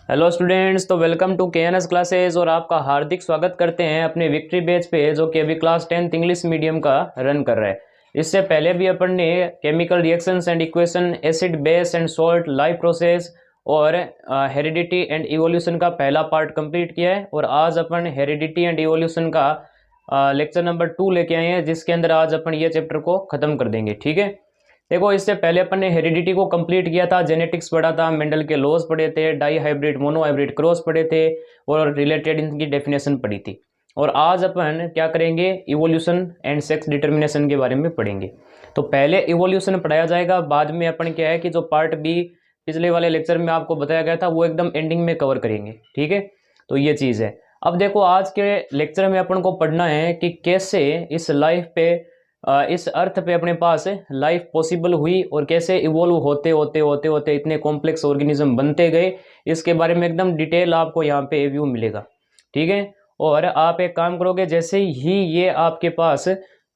Hello students, तो welcome to KNS classes और आपका हार्दिक स्वागत करते हैं अपने विक्ट्री बैच पे, जो कि अभी क्लास 10th इंग्लिश मीडियम का रन कर रहा है। इससे पहले भी अपन ने chemical reactions and equation, acid base and salt, life process और हेरिडिटी एंड इवोल्यूशन का पहला पार्ट कंप्लीट किया है। और आज अपन हेरिडिटी एंड इवोल्यूशन का लेक्चर नंबर 2 लेके आए हैं, जिसके अंदर आज अपन ये चैप्टर को खत्म कर देंगे। ठीक है, देखो इससे पहले अपन ने हेरिडिटी को कंप्लीट किया था, जेनेटिक्स पढ़ा था, मेंडल के लॉज पढ़े थे, dihybrid monohybrid cross पढ़े थे और रिलेटेड इनकी डेफिनेशन पढ़ी थी। और आज अपन क्या करेंगे, इवोल्यूशन एंड सेक्स डिटर्मिनेशन के बारे में पढ़ेंगे। तो पहले इवोल्यूशन पढ़ाया जाएगा, बाद में अपन क्या है कि जो पार्ट बी पिछले वाले लेक्चर में आपको बताया गया था वो एकदम एंडिंग में कवर करेंगे। ठीक है, तो ये चीज़ है। अब देखो आज के लेक्चर में अपन को पढ़ना है कि कैसे इस लाइफ पे, इस अर्थ पे अपने पास लाइफ पॉसिबल हुई और कैसे इवोल्व होते होते होते होते इतने कॉम्प्लेक्स ऑर्गेनिज्म बनते गए। इसके बारे में एकदम डिटेल आपको यहाँ पे व्यू मिलेगा। ठीक है, और आप एक काम करोगे, जैसे ही ये आपके पास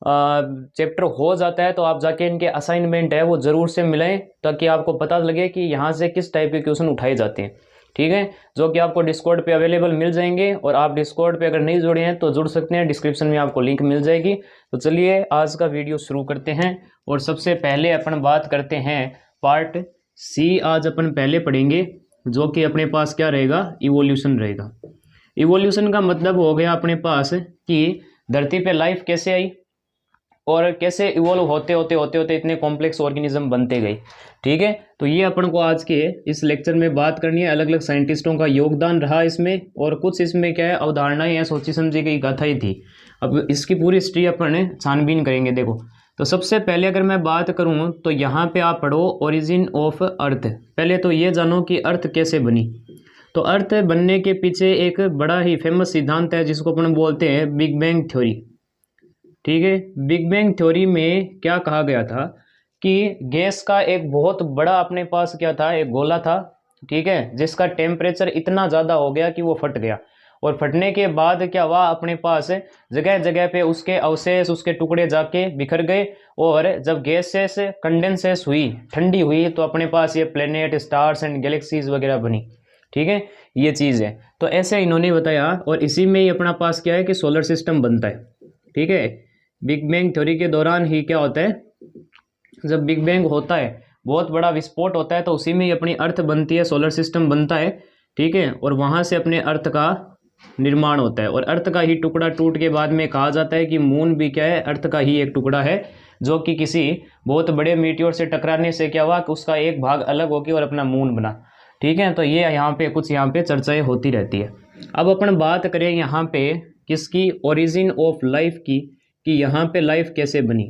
चैप्टर हो जाता है तो आप जाके इनके असाइनमेंट है वो ज़रूर से मिलाएं, ताकि आपको पता लगे कि यहाँ से किस टाइप के क्वेश्चन उठाए जाते हैं। ठीक है, जो कि आपको डिस्कॉर्ड पे अवेलेबल मिल जाएंगे, और आप डिस्कॉर्ड पे अगर नहीं जुड़े हैं तो जुड़ सकते हैं, डिस्क्रिप्शन में आपको लिंक मिल जाएगी। तो चलिए आज का वीडियो शुरू करते हैं। और सबसे पहले अपन बात करते हैं पार्ट सी। आज अपन पहले पढ़ेंगे, जो कि अपने पास क्या रहेगा, इवोल्यूशन रहेगा। इवोल्यूशन का मतलब हो गया अपने पास कि धरती पे लाइफ कैसे आई और कैसे इवोल्व होते होते होते होते इतने कॉम्प्लेक्स ऑर्गेनिज्म बनते गए। ठीक है, तो ये अपन को आज के इस लेक्चर में बात करनी है। अलग अलग साइंटिस्टों का योगदान रहा इसमें, और कुछ इसमें क्या है, अवधारणाएं या सोची समझी गई गाथाएं थी। अब इसकी पूरी हिस्ट्री अपन छानबीन करेंगे। देखो, तो सबसे पहले अगर मैं बात करूं तो यहाँ पे आप पढ़ो ओरिजिन ऑफ अर्थ। पहले तो ये जानो कि अर्थ कैसे बनी। तो अर्थ बनने के पीछे एक बड़ा ही फेमस सिद्धांत है, जिसको अपन बोलते हैं बिग बैंग थ्योरी। ठीक है, बिग बैंग थ्योरी में क्या कहा गया था कि गैस का एक बहुत बड़ा अपने पास क्या था, एक गोला था। ठीक है, जिसका टेम्परेचर इतना ज़्यादा हो गया कि वो फट गया। और फटने के बाद क्या हुआ, अपने पास जगह जगह पे उसके अवशेष, उसके टुकड़े जाके बिखर गए। और जब गैसेस कंडेंसेस हुई, ठंडी हुई, तो अपने पास ये प्लेनेट, स्टार्स एंड गैलेक्सीज वगैरह बनी। ठीक है, ये चीज़ है। तो ऐसे इन्होंने बताया, और इसी में ही अपना पास क्या है कि सोलर सिस्टम बनता है। ठीक है, बिग बैंग थ्योरी के दौरान ही क्या होता है, जब बिग बैंग होता है, बहुत बड़ा विस्फोट होता है, तो उसी में ही अपनी अर्थ बनती है, सोलर सिस्टम बनता है। ठीक है, और वहाँ से अपने अर्थ का निर्माण होता है। और अर्थ का ही टुकड़ा टूट के बाद में कहा जाता है कि मून भी क्या है, अर्थ का ही एक टुकड़ा है, जो कि किसी बहुत बड़े मीटियोर से टकराने से क्या हुआ कि उसका एक भाग अलग हो गया और अपना मून बना। ठीक है, तो ये यहाँ पे कुछ यहाँ पे चर्चाएँ होती रहती है। अब अपन बात करें यहाँ पे किसकी, ओरिजिन ऑफ लाइफ की, कि यहाँ पे लाइफ कैसे बनी।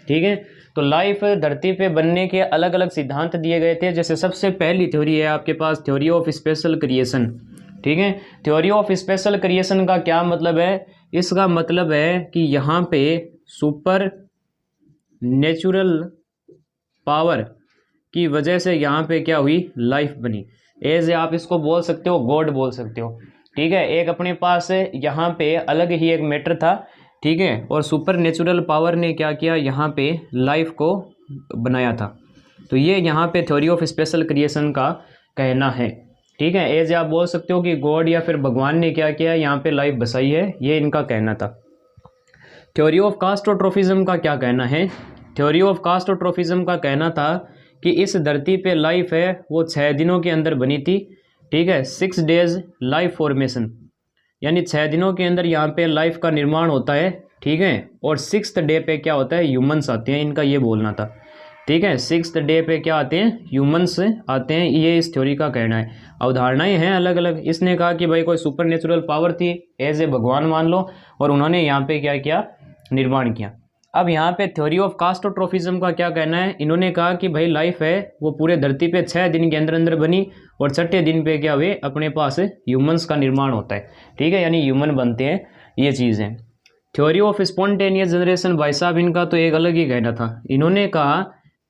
ठीक है, तो लाइफ धरती पे बनने के अलग अलग सिद्धांत दिए गए थे। जैसे सबसे पहली थ्योरी है आपके पास, थ्योरी ऑफ स्पेशल क्रिएशन। ठीक है, थ्योरी ऑफ स्पेशल क्रिएशन का क्या मतलब है, इसका मतलब है कि यहाँ पे सुपर नेचुरल पावर की वजह से यहाँ पे क्या हुई, लाइफ बनी। एज आप इसको बोल सकते हो, गॉड बोल सकते हो। ठीक है, एक अपने पास यहाँ पे अलग ही एक मैटर था। ठीक है, और सुपर नेचुरल पावर ने क्या किया, यहाँ पे लाइफ को बनाया था। तो ये यहाँ पे थ्योरी ऑफ स्पेशल क्रिएशन का कहना है। ठीक है, एज आप बोल सकते हो कि गॉड या फिर भगवान ने क्या किया, यहाँ पे लाइफ बसाई है, ये इनका कहना था। थ्योरी ऑफ कास्टोट्रोफिज्म का क्या कहना है, थ्योरी ऑफ कास्टोट्रोफिज्म का कहना था कि इस धरती पे लाइफ है वो 6 दिनों के अंदर बनी थी। ठीक है, 6 days लाइफ फॉर्मेशन, यानी 6 दिनों के अंदर यहाँ पे लाइफ का निर्माण होता है। ठीक है, और 6th डे पे क्या होता है, ह्यूमंस आते हैं, इनका ये बोलना था। ठीक है, 6th डे पे क्या आते हैं, ह्यूमंस आते हैं, ये इस थ्योरी का कहना है। अवधारणाएं हैं अलग अलग। इसने कहा कि भाई कोई सुपर नेचुरल पावर थी, एज ए भगवान मान लो, और उन्होंने यहाँ पे क्या किया, निर्माण किया। अब यहाँ पे थ्योरी ऑफ कास्टोट्रोफिज्म का क्या कहना है, इन्होंने कहा कि भाई लाइफ है वो पूरे धरती पे 6 दिन के अंदर अंदर बनी, और 6ठे दिन पे क्या हुए, अपने पास ह्यूमंस का निर्माण होता है। ठीक है, यानी ह्यूमन बनते हैं, ये चीज़ है। थ्योरी ऑफ स्पॉन्टेनियस जनरेशन, भाई साहब इनका तो एक अलग ही कहना था। इन्होंने कहा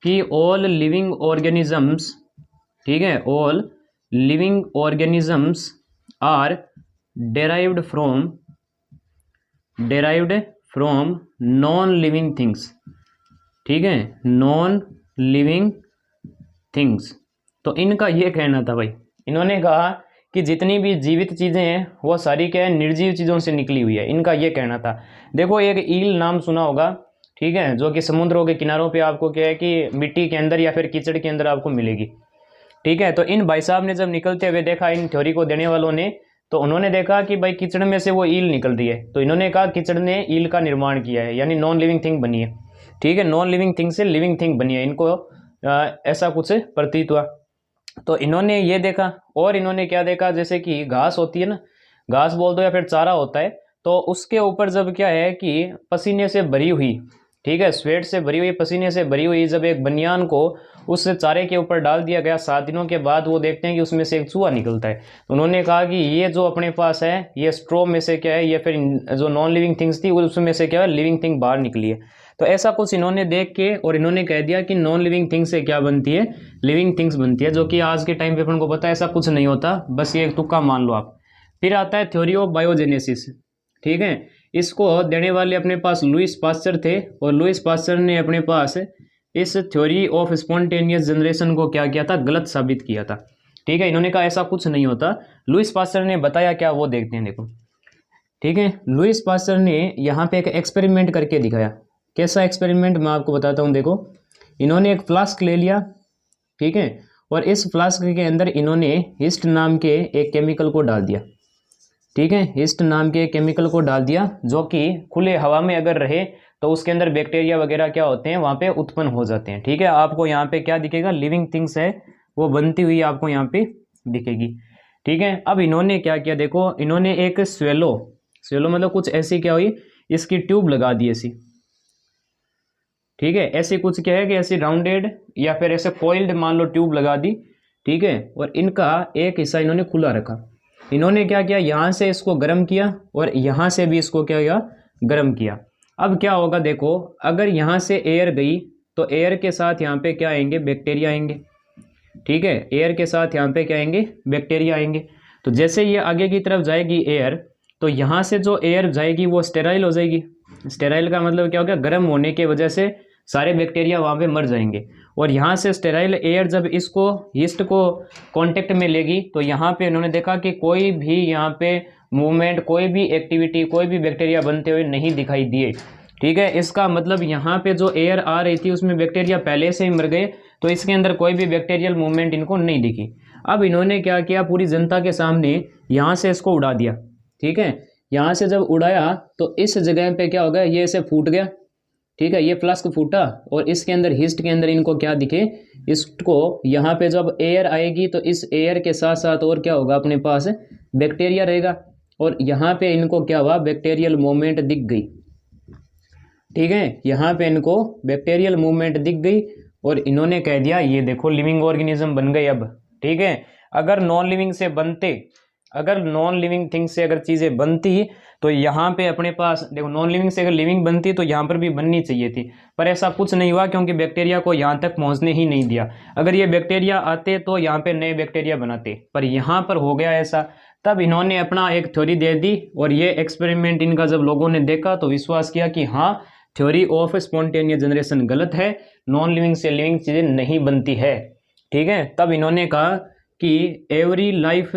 कि ऑल लिविंग ऑर्गेनिजम्स, ठीक है, all living organisms are derived from non living things. ठीक है, नॉन लिविंग थिंग्स। तो इनका ये कहना था भाई, इन्होंने कहा कि जितनी भी जीवित चीज़ें हैं वो सारी क्या है, निर्जीव चीज़ों से निकली हुई है, इनका ये कहना था। देखो एक ईल नाम सुना होगा, ठीक है, जो कि समुद्रों के किनारों पे आपको क्या है कि मिट्टी के अंदर या फिर कीचड़ के अंदर आपको मिलेगी, ठीक है। तो इन भाई साहब ने जब निकलते हुए देखा, इन थ्योरी को देने वालों ने, तो उन्होंने देखा कि भाई कीचड़ में से वो ईल निकल रही है, तो इन्होंने कहा कीचड़ ने ईल का निर्माण किया है, यानी नॉन लिविंग थिंग बनी है, ठीक है, नॉन लिविंग थिंग से लिविंग थिंग बनी है, इनको ऐसा कुछ प्रतीत हुआ। तो इन्होंने ये देखा, और इन्होंने क्या देखा, जैसे कि घास होती है ना, घास बोल दो या फिर चारा होता है, तो उसके ऊपर जब क्या है कि पसीने से भरी हुई, ठीक है, स्वेट से भरी हुई, पसीने से भरी हुई जब एक बनियान को उस चारे के ऊपर डाल दिया गया, 7 दिनों के बाद वो देखते हैं कि उसमें से एक चूहा निकलता है। तो उन्होंने कहा कि ये जो अपने पास है, ये स्ट्रो में से क्या है, या फिर जो नॉन लिविंग थिंग्स थी उसमें से क्या है, लिविंग थिंग बाहर निकली है। तो ऐसा कुछ इन्होंने देख के और इन्होंने कह दिया कि नॉन लिविंग थिंग्स से क्या बनती है, लिविंग थिंग्स बनती है, जो कि आज के टाइम पे अपन को पता है ऐसा कुछ नहीं होता, बस ये एक तुक्का मान लो आप। फिर आता है थ्योरी ऑफ बायोजेनेसिस, ठीक है, इसको देने वाले अपने पास लुईस पास्चर थे, और लुईस पास्चर ने अपने पास इस थ्योरी ऑफ स्पॉन्टेनियस जनरेशन को क्या किया था, गलत साबित किया था, ठीक है। इन्होंने कहा ऐसा कुछ नहीं होता। लुईस पास्चर ने बताया क्या, वो देखते हैं, देखो, ठीक है। लुईस पास्चर ने यहाँ पे एक एक्सपेरिमेंट करके दिखाया। कैसा एक्सपेरिमेंट, मैं आपको बताता हूँ। देखो, इन्होंने एक फ्लास्क ले लिया, ठीक है, और इस फ्लास्क के अंदर इन्होंने हिस्ट नाम के एक केमिकल को डाल दिया, ठीक है, हिस्ट नाम के केमिकल को डाल दिया, जो कि खुले हवा में अगर रहे तो उसके अंदर बैक्टीरिया वगैरह क्या होते हैं, वहाँ पे उत्पन्न हो जाते हैं, ठीक है। आपको यहाँ पे क्या दिखेगा, लिविंग थिंग्स है वो बनती हुई आपको यहाँ पे दिखेगी, ठीक है। अब इन्होंने क्या किया, देखो, इन्होंने एक स्वेलो मतलब कुछ ऐसी क्या हुई, इसकी ट्यूब लगा दी ऐसी, ठीक है, ऐसी कुछ क्या है कि ऐसी राउंडेड या फिर ऐसे कॉइल्ड मान लो ट्यूब लगा दी, ठीक है, और इनका एक हिस्सा इन्होंने खुला रखा। इन्होंने क्या किया, यहाँ से इसको गर्म किया और यहाँ से भी इसको क्या किया, गर्म किया। अब क्या होगा, देखो, अगर यहाँ से एयर गई तो एयर के साथ यहाँ पे क्या आएंगे, बैक्टीरिया आएंगे, ठीक है, एयर के साथ यहाँ पे क्या आएंगे, बैक्टीरिया आएंगे। तो जैसे ये आगे की तरफ जाएगी एयर, तो यहाँ से जो एयर जाएगी वो स्टेराइल हो जाएगी। स्टेराइल का मतलब क्या हो गया, गर्म होने की वजह से सारे बैक्टीरिया वहाँ पे मर जाएंगे। और यहाँ से स्टेराइल एयर जब इसको यीस्ट को कांटेक्ट में लेगी, तो यहाँ पे उन्होंने देखा कि कोई भी यहाँ पे मूवमेंट, कोई भी एक्टिविटी, कोई भी बैक्टीरिया बनते हुए नहीं दिखाई दिए, ठीक है। इसका मतलब यहाँ पे जो एयर आ रही थी उसमें बैक्टीरिया पहले से ही मर गए, तो इसके अंदर कोई भी बैक्टीरियल मूवमेंट इनको नहीं दिखी। अब इन्होंने क्या किया, पूरी जनता के सामने यहाँ से इसको उड़ा दिया, ठीक है। यहाँ से जब उड़ाया तो इस जगह पे क्या हो गया, ये ऐसे फूट गया, ठीक है, ये फ्लास्क फूटा, और इसके अंदर हिस्ट के अंदर इनको क्या दिखे, इसको यहाँ पे जब एयर आएगी तो इस एयर के साथ साथ और क्या होगा, अपने पास बैक्टीरिया रहेगा, और यहाँ पे इनको क्या हुआ, बैक्टीरियल मूवमेंट दिख गई, ठीक है, यहाँ पे इनको बैक्टीरियल मूवमेंट दिख गई, और इन्होंने कह दिया ये देखो लिविंग ऑर्गेनिज्म बन गए अब, ठीक है। अगर नॉन लिविंग से बनते, अगर नॉन लिविंग थिंग से अगर चीज़ें बनती तो यहाँ पे अपने पास देखो, नॉन लिविंग से अगर लिविंग बनती तो यहाँ पर भी बननी चाहिए थी, पर ऐसा कुछ नहीं हुआ, क्योंकि बैक्टीरिया को यहाँ तक पहुँचने ही नहीं दिया। अगर ये बैक्टीरिया आते तो यहाँ पे नए बैक्टीरिया बनाते, पर यहाँ पर हो गया ऐसा। तब इन्होंने अपना एक थ्योरी दे दी, और ये एक्सपेरिमेंट इनका जब लोगों ने देखा तो विश्वास किया कि हाँ, थ्योरी ऑफ स्पॉन्टेनियस जनरेशन गलत है, नॉन लिविंग से लिविंग चीज़ें नहीं बनती है, ठीक है। तब इन्होंने कहा कि एवरी लाइफ,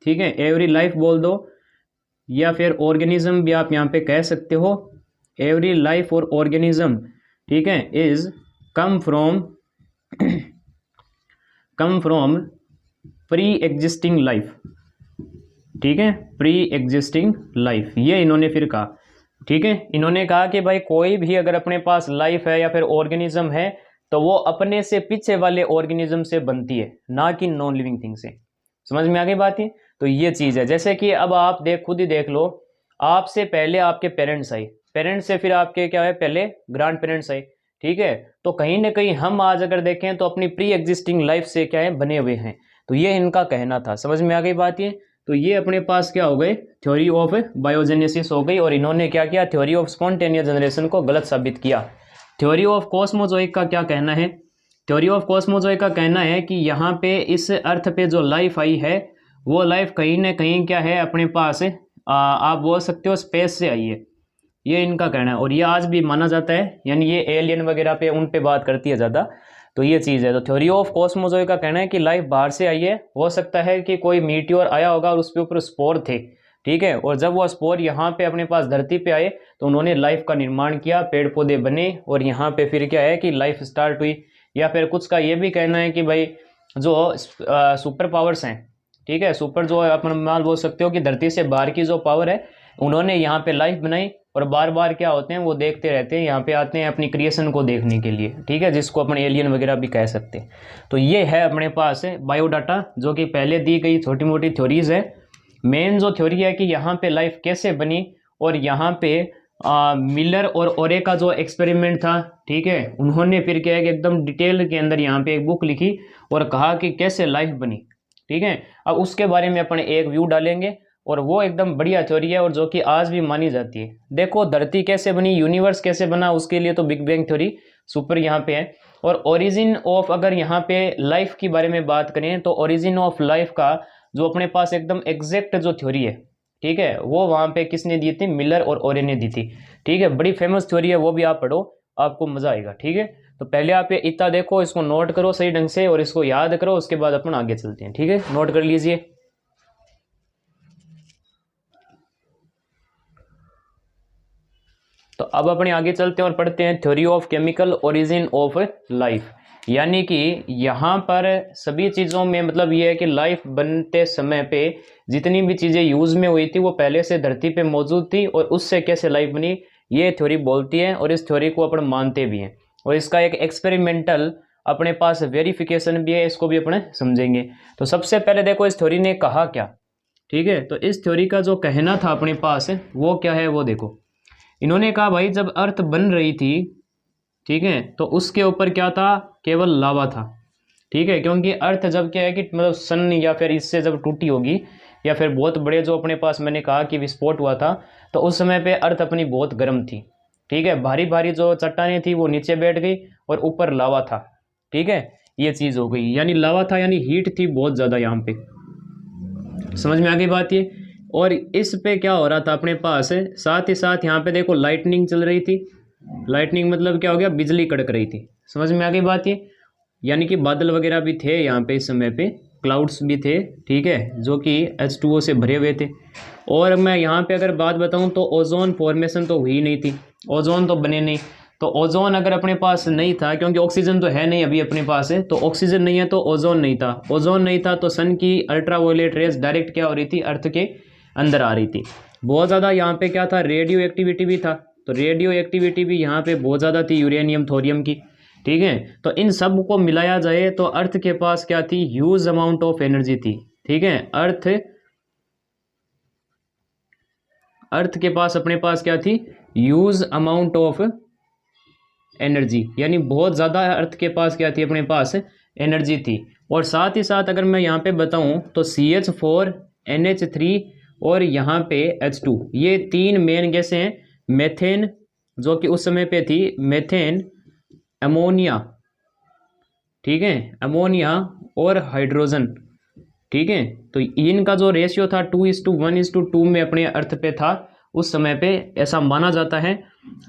ठीक है, एवरी लाइफ बोल दो, या फिर ऑर्गेनिज्म भी आप यहाँ पे कह सकते हो, एवरी लाइफ और ऑर्गेनिज्म, ठीक है, is come from pre existing life, ठीक है, प्री एग्जिस्टिंग लाइफ, ये इन्होंने फिर कहा, ठीक है। इन्होंने कहा कि भाई कोई भी अगर अपने पास लाइफ है या फिर ऑर्गेनिज्म है तो वो अपने से पीछे वाले ऑर्गेनिज्म से बनती है, ना कि नॉन लिविंग थिंग से। समझ में आ गई बात है। तो ये चीज़ है, जैसे कि अब आप खुद ही देख लो, आपसे पहले आपके पेरेंट्स आए, पेरेंट्स से फिर आपके क्या है, पहले ग्रैंड पेरेंट्स आए, ठीक है। तो कहीं ना कहीं हम आज अगर देखें तो अपनी प्री एग्जिस्टिंग लाइफ से क्या है, बने हुए हैं। तो ये इनका कहना था, समझ में आ गई बात ये। तो ये अपने पास क्या हो गए, थ्योरी ऑफ बायोजेनेसिस हो गई, और इन्होंने क्या किया, थ्योरी ऑफ स्पॉन्टेनियस जनरेशन को गलत साबित किया। थ्योरी ऑफ कॉस्मोजोइक का क्या कहना है, थ्योरी ऑफ कॉस्मोजोइक का कहना है कि यहाँ पे इस अर्थ पे जो लाइफ आई है वो लाइफ कहीं ना कहीं क्या है, अपने पास आप बोल सकते हो स्पेस से आई है, ये इनका कहना है। और ये आज भी माना जाता है, यानी ये एलियन वगैरह पे उन पे बात करती है ज़्यादा। तो ये चीज़ है। तो थ्योरी ऑफ कॉस्मोजोई का कहना है कि लाइफ बाहर से आई है, हो सकता है कि कोई मीटियोर आया होगा और उसके ऊपर स्पोर थे, ठीक है, और जब वो स्पोर यहाँ पे अपने पास धरती पे आए तो उन्होंने लाइफ का निर्माण किया, पेड़ पौधे बने और यहाँ पे फिर क्या है कि लाइफ स्टार्ट हुई। या फिर कुछ का ये भी कहना है कि भाई जो सुपर पावर्स हैं, ठीक है, सुपर जो अपन मान बोल सकते हो कि धरती से बाहर की जो पावर है, उन्होंने यहाँ पे लाइफ बनाई और बार बार क्या होते हैं वो देखते रहते हैं, यहाँ पे आते हैं अपनी क्रिएशन को देखने के लिए, ठीक है, जिसको अपन एलियन वगैरह भी कह सकते हैं। तो ये है अपने पास बायोडाटा, जो कि पहले दी गई छोटी मोटी थ्योरीज है। मेन जो थ्योरी है कि यहाँ पे लाइफ कैसे बनी, और यहाँ पे मिलर और ओरे का जो एक्सपेरिमेंट था, ठीक है, उन्होंने फिर क्या है कि एकदम डिटेल के अंदर यहाँ पे एक बुक लिखी और कहा कि कैसे लाइफ बनी, ठीक है। अब उसके बारे में अपन एक व्यू डालेंगे और वो एकदम बढ़िया थ्योरी है और जो कि आज भी मानी जाती है। देखो धरती कैसे बनी, यूनिवर्स कैसे बना, उसके लिए तो बिग बैंग थ्योरी सुपर यहाँ पे है। और ओरिजिन ऑफ, अगर यहाँ पे लाइफ के बारे में बात करें तो ओरिजिन ऑफ लाइफ का जो अपने पास एकदम एग्जैक्ट जो थ्योरी है, ठीक है, वो वहाँ पे किसने दी थी, मिलर और ओरे ने दी थी, ठीक है। बड़ी फेमस थ्योरी है, वो भी आप पढ़ो, आपको मजा आएगा, ठीक है। तो पहले आप ये इतना देखो, इसको नोट करो सही ढंग से और इसको याद करो, उसके बाद अपन आगे चलते हैं, ठीक है, नोट कर लीजिए। तो अब अपने आगे चलते हैं और पढ़ते हैं theory of chemical origin of life. यानी कि यहाँ पर सभी चीज़ों में मतलब ये है कि लाइफ बनते समय पे जितनी भी चीज़ें यूज़ में हुई थी वो पहले से धरती पे मौजूद थी और उससे कैसे लाइफ बनी, ये थ्योरी बोलती है और इस थ्योरी को अपन मानते भी हैं। और इसका एक एक्सपेरिमेंटल अपने पास वेरिफिकेशन भी है, इसको भी अपने समझेंगे। तो सबसे पहले देखो इस थ्योरी ने कहा क्या, ठीक है। तो इस थ्योरी का जो कहना था अपने पास वो क्या है, वो देखो। इन्होंने कहा भाई जब अर्थ बन रही थी, ठीक है, तो उसके ऊपर क्या था, केवल लावा था, ठीक है। क्योंकि अर्थ जब क्या है कि मतलब सन या फिर इससे जब टूटी होगी या फिर बहुत बड़े जो अपने पास मैंने कहा कि विस्फोट हुआ था, तो उस समय पे अर्थ अपनी बहुत गर्म थी, ठीक है। भारी भारी जो चट्टानें थी वो नीचे बैठ गई और ऊपर लावा था, ठीक है, ये चीज़ हो गई। यानी लावा था यानी हीट थी बहुत ज़्यादा, यहाँ पे समझ में आ गई बात ये। और इस पे क्या हो रहा था अपने पास, साथ ही साथ यहाँ पे देखो लाइटनिंग चल रही थी। लाइटनिंग मतलब क्या हो गया, बिजली कड़क रही थी, समझ में आ गई बात ये। यानी कि बादल वगैरह भी थे यहाँ पे इस समय पे, क्लाउड्स भी थे, ठीक है, जो कि H2O से भरे हुए थे। और मैं यहाँ पे अगर बात बताऊँ तो ओजोन फॉर्मेशन तो हुई नहीं थी, ओजोन तो बने नहीं। तो ओजोन अगर अपने पास नहीं था, क्योंकि ऑक्सीजन तो है नहीं अभी अपने पास है, तो ऑक्सीजन नहीं है तो ओजोन नहीं था, ओजोन नहीं था तो सन की अल्ट्रावायलेट रेज डायरेक्ट क्या हो रही थी, अर्थ के अंदर आ रही थी। बहुत ज़्यादा यहाँ पे क्या था, रेडियो एक्टिविटी भी था। तो रेडियो एक्टिविटी भी यहाँ पे बहुत ज़्यादा थी, यूरेनियम थोरियम की, ठीक है। तो इन सब को मिलाया जाए तो अर्थ के पास क्या थी, ह्यूज अमाउंट ऑफ एनर्जी थी, ठीक है। अर्थ के पास अपने पास क्या थी, ह्यूज अमाउंट ऑफ एनर्जी, यानी बहुत ज़्यादा अर्थ के पास क्या थी, अपने पास एनर्जी थी। और साथ ही साथ अगर मैं यहाँ पे बताऊँ तो CH4 NH3 और यहाँ पे H2, ये तीन मेन गैसें हैं। मेथेन जो कि उस समय पे थी, मेथेन, अमोनिया, ठीक है, अमोनिया और हाइड्रोजन, ठीक है। तो इनका जो रेशियो था 2:1:2 में अपने अर्थ पे था उस समय पे, ऐसा माना जाता है।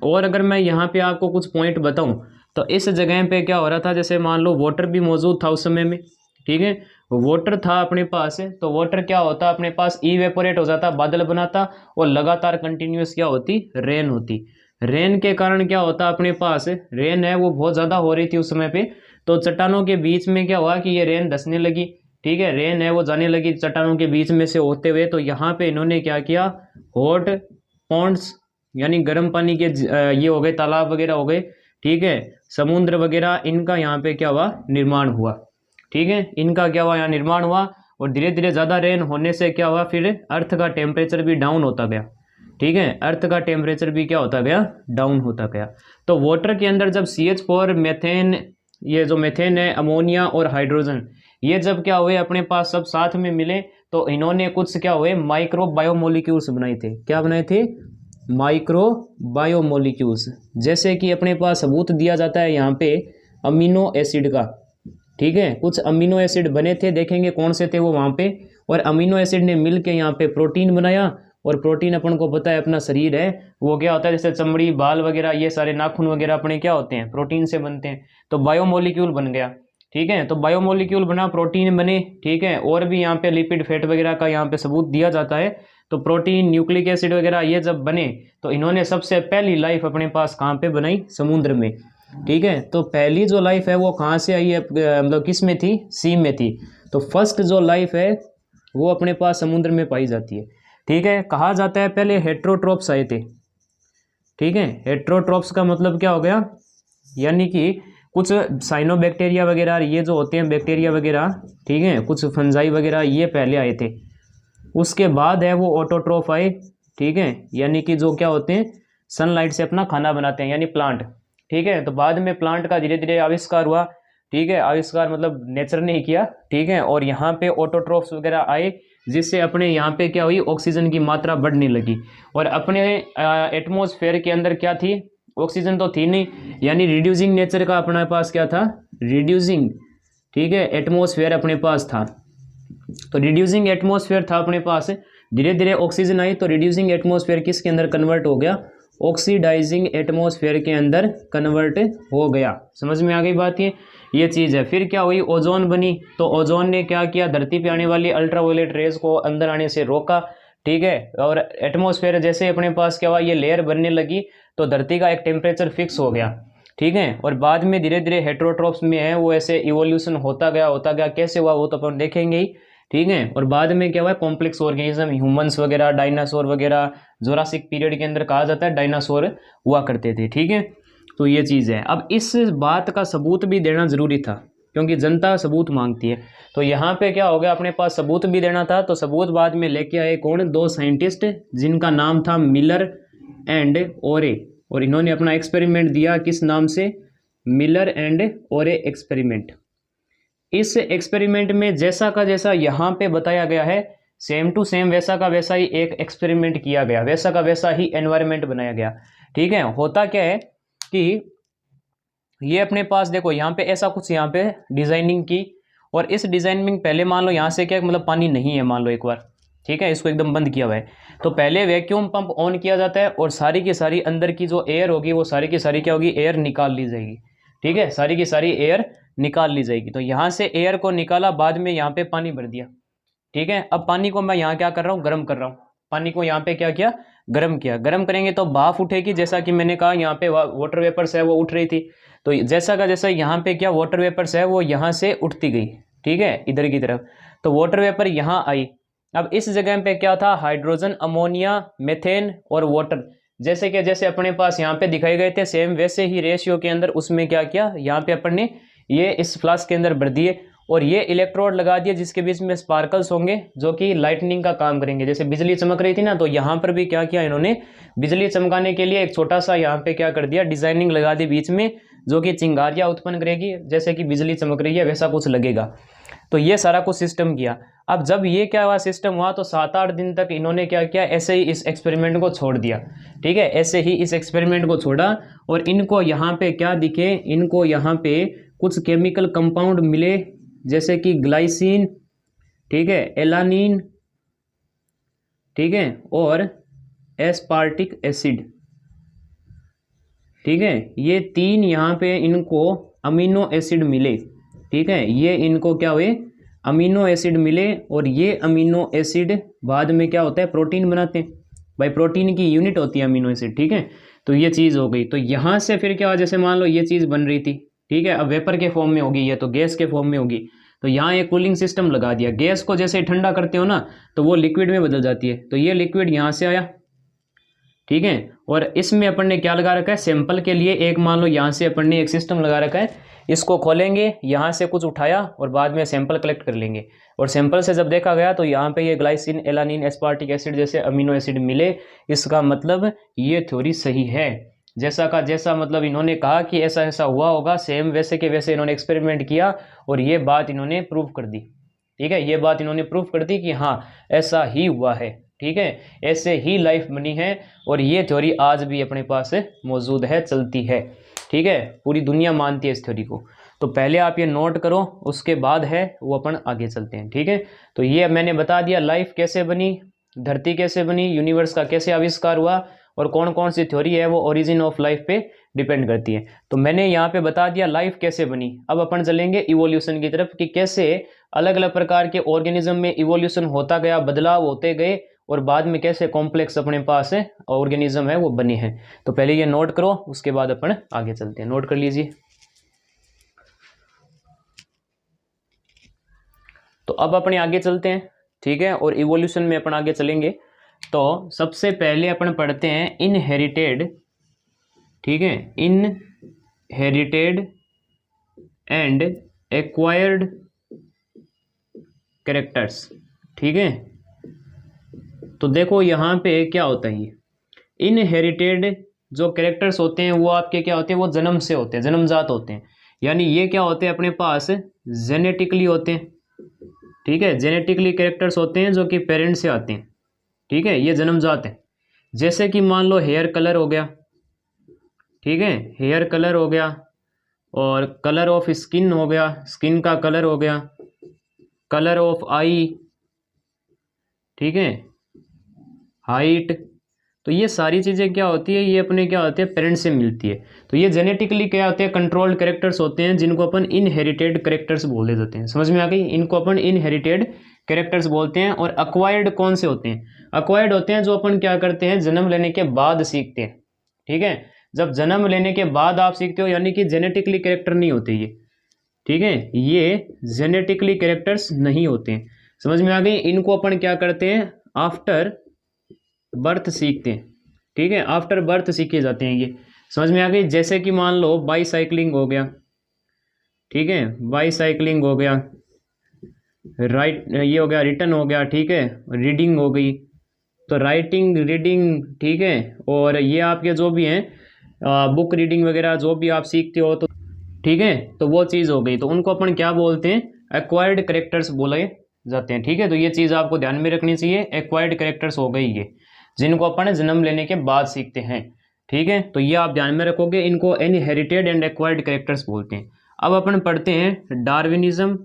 और अगर मैं यहाँ पे आपको कुछ पॉइंट बताऊँ तो इस जगह पे क्या हो रहा था, जैसे मान लो वाटर भी मौजूद था उस समय में, ठीक है, वाटर था अपने पास, तो वाटर क्या होता अपने पास, इवेपोरेट हो जाता, बादल बनाता और लगातार कंटिन्यूस क्या होती, रेन होती। रेन के कारण क्या होता अपने पास, रेन है वो बहुत ज़्यादा हो रही थी उस समय पे, तो चट्टानों के बीच में क्या हुआ कि ये रेन धंसने लगी, ठीक है, रेन है वो जाने लगी चट्टानों के बीच में से होते हुए। तो यहाँ पे इन्होंने क्या किया, हॉट पॉन्ड्स यानी गर्म पानी के ये हो गए, तालाब वगैरह हो गए, ठीक है, समुद्र वगैरह, इनका यहाँ पे क्या हुआ, निर्माण हुआ, ठीक है, इनका क्या हुआ, यहाँ निर्माण हुआ। और धीरे धीरे ज़्यादा रेन होने से क्या हुआ, फिर अर्थ का टेम्परेचर भी डाउन होता गया, ठीक है, अर्थ का टेम्परेचर भी क्या होता गया, डाउन होता गया। तो वाटर के अंदर जब CH4, मेथेन, ये जो मेथेन है, अमोनिया और हाइड्रोजन, ये जब क्या हुए अपने पास सब साथ में मिले, तो इन्होंने कुछ क्या हुए, माइक्रो बायोमोलिक्यूल्स बनाए थे। क्या बनाए थे, माइक्रो बायोमोलिक्यूल्स। जैसे कि अपने पास सबूत दिया जाता है यहाँ पे अमीनो एसिड का, ठीक है, कुछ अमीनो एसिड बने थे, देखेंगे कौन से थे वो वहाँ पे। और अमीनो एसिड ने मिल के यहाँ पे प्रोटीन बनाया और प्रोटीन अपन को पता है अपना शरीर है वो क्या होता है, जैसे चमड़ी, बाल वगैरह, ये सारे नाखून वगैरह अपने क्या होते हैं, प्रोटीन से बनते हैं। तो बायोमोलिक्यूल बन गया, ठीक है। तो बायोमोलिक्यूल बना, प्रोटीन बने, ठीक है। और भी यहाँ पे लिपिड, फैट वगैरह का यहाँ पे सबूत दिया जाता है। तो प्रोटीन, न्यूक्लिक एसिड वगैरह ये जब बने तो इन्होंने सबसे पहली लाइफ अपने पास कहाँ पे बनाई, समुद्र में, ठीक है। तो पहली जो लाइफ है वो कहाँ से आई है, मतलब किस में थी, सी में थी। तो फर्स्ट जो लाइफ है वो अपने पास समुद्र में पाई जाती है, ठीक है। कहा जाता है पहले हेट्रोट्रोप्स आए थे, ठीक है। हेट्रोट्रोप्स का मतलब क्या हो गया, यानी कि कुछ साइनोबैक्टीरिया वगैरह ये जो होते हैं बैक्टीरिया वगैरह, ठीक है, कुछ फंजाई वगैरह ये पहले आए थे। उसके बाद है वो ऑटोट्रोफ आए, ठीक है, यानी कि जो क्या होते हैं सनलाइट से अपना खाना बनाते हैं, यानी प्लांट, ठीक है। तो बाद में प्लांट का धीरे धीरे आविष्कार हुआ, ठीक है। आविष्कार मतलब नेचर ने ही किया, ठीक है। और यहाँ पे ऑटोट्रोफ्स वगैरह आए जिससे अपने यहाँ पे क्या हुई, ऑक्सीजन की मात्रा बढ़ने लगी। और अपने एटमॉस्फेयर के अंदर क्या थी, ऑक्सीजन तो थी नहीं, यानी रिड्यूसिंग नेचर का अपने पास क्या था, रिड्यूसिंग, ठीक है, एटमॉस्फेयर अपने पास था। तो रिड्यूसिंग एटमॉस्फेयर था अपने पास, धीरे धीरे ऑक्सीजन आई तो रिड्यूसिंग एटमॉस्फेयर किसके अंदर कन्वर्ट हो गया, ऑक्सीडाइजिंग एटमॉस्फेयर के अंदर कन्वर्ट हो गया। समझ में आ गई बात, ये चीज़ है। फिर क्या हुई, ओजोन बनी। तो ओजोन ने क्या किया, धरती पे आने वाली अल्ट्रावायलेट रेज को अंदर आने से रोका, ठीक है। और एटमॉस्फेयर जैसे अपने पास क्या हुआ, ये लेयर बनने लगी तो धरती का एक टेम्परेचर फिक्स हो गया, ठीक है। और बाद में धीरे धीरे हेट्रोट्रोप्स में है वो ऐसे इवोल्यूशन होता गया, कैसे हुआ वो तो अपन देखेंगे ही, ठीक है। और बाद में क्या हुआ, कॉम्प्लेक्स ऑर्गेनिज्म, ह्यूमंस वगैरह, डायनासोर वगैरह, जोरासिक पीरियड के अंदर कहा जाता है डायनासोर हुआ करते थे, ठीक है। तो ये चीज़ है। अब इस बात का सबूत भी देना ज़रूरी था क्योंकि जनता सबूत मांगती है। तो यहाँ पे क्या हो गया, अपने पास सबूत भी देना था। तो सबूत बाद में लेके आए कौन, दो साइंटिस्ट जिनका नाम था मिलर एंड ओरे। और इन्होंने अपना एक्सपेरिमेंट दिया किस नाम से, मिलर एंड ओरे एक्सपेरिमेंट। इस एक्सपेरिमेंट में जैसा का जैसा यहाँ पे बताया गया है, सेम टू सेम वैसा का वैसा ही एक एक्सपेरिमेंट किया गया, वैसा का वैसा ही एनवायरनमेंट बनाया गया, ठीक है। होता क्या है कि ये अपने पास देखो यहाँ पे ऐसा कुछ यहाँ पे डिजाइनिंग की, और इस डिजाइनिंग पहले मान लो यहाँ से क्या मतलब पानी नहीं है, मान लो एक बार, ठीक है, इसको एकदम बंद किया हुआ है। तो पहले वैक्यूम पंप ऑन किया जाता है और सारी की सारी अंदर की जो एयर होगी वो सारी की सारी क्या होगी, एयर निकाल ली जाएगी, ठीक है, सारी की सारी एयर निकाल ली जाएगी। तो यहाँ से एयर को निकाला, बाद में यहाँ पे पानी भर दिया, ठीक है। अब पानी को मैं यहाँ क्या कर रहा हूँ, गर्म कर रहा हूँ। पानी को यहाँ पे क्या किया, गर्म किया। गर्म करेंगे तो भाप उठेगी, जैसा कि मैंने कहा यहाँ पे वाटर वेपर्स है वो उठ रही थी। तो जैसा का जैसा यहाँ पे क्या वाटर वेपर्स है वो यहाँ से उठती गई, ठीक है, इधर की तरफ। तो वाटर वेपर यहाँ आई। अब इस जगह पे क्या था, हाइड्रोजन, अमोनिया, मेथेन और वाटर, जैसे कि जैसे अपने पास यहाँ पे दिखाए गए थे सेम वैसे ही रेशियो के अंदर उसमें क्या किया, यहाँ पे अपन ने ये इस फ्लास्क के अंदर भर दिए और ये इलेक्ट्रोड लगा दिए जिसके बीच में स्पार्कल्स होंगे जो कि लाइटनिंग का काम करेंगे। जैसे बिजली चमक रही थी ना, तो यहाँ पर भी क्या किया इन्होंने, बिजली चमकाने के लिए एक छोटा सा यहाँ पे क्या कर दिया, डिजाइनिंग लगा दी बीच में, जो कि चिंगारियाँ उत्पन्न करेगी, जैसे कि बिजली चमक रही है वैसा कुछ लगेगा। तो ये सारा कुछ सिस्टम किया। अब जब ये क्या हुआ, सिस्टम हुआ, तो 7-8 दिन तक इन्होंने क्या किया, ऐसे ही इस एक्सपेरिमेंट को छोड़ दिया, ठीक है, ऐसे ही इस एक्सपेरिमेंट को छोड़ा। और इनको यहाँ पे क्या दिखे, इनको यहाँ पे कुछ केमिकल कंपाउंड मिले, जैसे कि ग्लाइसिन, ठीक है, एलानिन, ठीक है, और एस्पार्टिक एसिड, ठीक है, ये 3 यहाँ पे इनको अमीनो एसिड मिले, ठीक है, ये इनको क्या हुए, अमीनो एसिड मिले। और ये अमीनो एसिड बाद में क्या होता है, प्रोटीन बनाते हैं भाई, प्रोटीन की यूनिट होती है अमीनो एसिड, ठीक है। तो ये चीज़ हो गई। तो यहाँ से फिर क्या हुआ, जैसे मान लो ये चीज़ बन रही थी, ठीक है, अब वेपर के फॉर्म में होगी, ये तो गैस के फॉर्म में होगी। तो यहाँ एक कूलिंग सिस्टम लगा दिया, गैस को जैसे ठंडा करते हो ना तो वो लिक्विड में बदल जाती है। तो ये लिक्विड यहाँ से आया, ठीक है, और इसमें अपन ने क्या लगा रखा है, सैंपल के लिए एक मान लो यहाँ से अपन ने एक सिस्टम लगा रखा है, इसको खोलेंगे, यहाँ से कुछ उठाया और बाद में सैंपल कलेक्ट कर लेंगे। और सैंपल से जब देखा गया तो यहाँ पे ये ग्लाइसिन, एलानिन, एस्पार्टिक एसिड जैसे अमीनो एसिड मिले। इसका मतलब ये थ्योरी सही है, जैसा का जैसा मतलब इन्होंने कहा कि ऐसा ऐसा हुआ होगा, सेम वैसे के वैसे इन्होंने एक्सपेरिमेंट किया और ये बात इन्होंने प्रूव कर दी, ठीक है, ये बात इन्होंने प्रूव कर दी कि हाँ ऐसा ही हुआ है, ठीक है, ऐसे ही लाइफ बनी है। और ये थ्योरी आज भी अपने पास मौजूद है, चलती है, ठीक है, पूरी दुनिया मानती है इस थ्योरी को। तो पहले आप ये नोट करो, उसके बाद है वो अपन आगे चलते हैं, ठीक है। तो ये मैंने बता दिया लाइफ कैसे बनी, धरती कैसे बनी, यूनिवर्स का कैसे आविष्कार हुआ, और कौन कौन सी थ्योरी है वो ओरिजिन ऑफ लाइफ पे डिपेंड करती है। तो मैंने यहाँ पे बता दिया लाइफ कैसे बनी। अब अपन चलेंगे इवोल्यूशन की तरफ कि कैसे अलग अलग प्रकार के ऑर्गेनिज्म में इवोल्यूशन होता गया, बदलाव होते गए, और बाद में कैसे कॉम्प्लेक्स अपने पास है ऑर्गेनिज्म है वो बने हैं। तो पहले ये नोट करो, उसके बाद अपन आगे चलते हैं। नोट कर लीजिए। तो अब अपने आगे चलते हैं, ठीक है, और इवोल्यूशन में अपन आगे चलेंगे। तो सबसे पहले अपन पढ़ते हैं इनहेरिटेड, ठीक है, इनहेरिटेड एंड एक्वायर्ड कैरेक्टर्स, ठीक है। तो देखो यहाँ पे क्या होता है, इनहेरिटेड जो कैरेक्टर्स होते हैं वो आपके क्या होते हैं, वो जन्म से होते हैं, जन्मजात होते हैं। यानी ये क्या होते हैं अपने पास, जेनेटिकली होते हैं, ठीक है, जेनेटिकली कैरेक्टर्स होते हैं जो कि पेरेंट्स से आते हैं, ठीक है, ये जन्मजात है। जैसे कि मान लो हेयर कलर हो गया, ठीक है, हेयर कलर हो गया, और कलर ऑफ स्किन हो गया, स्किन का कलर हो गया, कलर ऑफ आई, ठीक है, हाइट। तो ये सारी चीज़ें क्या होती है, ये अपने क्या होते हैं, पेरेंट्स से मिलती है। तो ये जेनेटिकली क्या होते हैं, कंट्रोल्ड कैरेक्टर्स होते हैं, जिनको अपन इनहेरिटेड कैरेक्टर्स बोल देते हैं। समझ में आ गई, इनको अपन इनहेरिटेड कैरेक्टर्स बोलते हैं। और अक्वायर्ड कौन से होते हैं, अक्वायर्ड होते हैं जो अपन क्या करते हैं, जन्म लेने के बाद सीखते हैं, ठीक है। जब जन्म लेने के बाद आप सीखते हो, यानी कि जेनेटिकली कैरेक्टर नहीं होते ये, ठीक है, ये जेनेटिकली कैरेक्टर्स नहीं होते हैं। समझ में आ गई, इनको अपन क्या करते हैं, आफ्टर बर्थ सीखते हैं, ठीक है, आफ्टर बर्थ सीखे जाते हैं ये। समझ में आ गई। जैसे कि मान लो बाईसाइक्लिंग हो गया, ठीक है, बाईसाइक्लिंग हो गया, राइट, ये हो गया, रिटन हो गया, ठीक है, रीडिंग हो गई, तो राइटिंग, रीडिंग, ठीक है, और ये आपके जो भी हैं बुक रीडिंग वगैरह जो भी आप सीखते हो, तो ठीक है, तो वो चीज़ हो गई। तो उनको अपन क्या बोलते हैं, एक्वायर्ड कैरेक्टर्स बोले जाते हैं, ठीक है। तो ये चीज़ आपको ध्यान में रखनी चाहिए, एक्वायर्ड कैरेक्टर्स हो गई ये, जिनको अपन जन्म लेने के बाद सीखते हैं, ठीक है। तो ये आप ध्यान में रखोगे, इनको इनहेरिटेड एंड एक्वायर्ड कैरेक्टर्स बोलते हैं। अब अपन पढ़ते हैं डार्विनिज्म,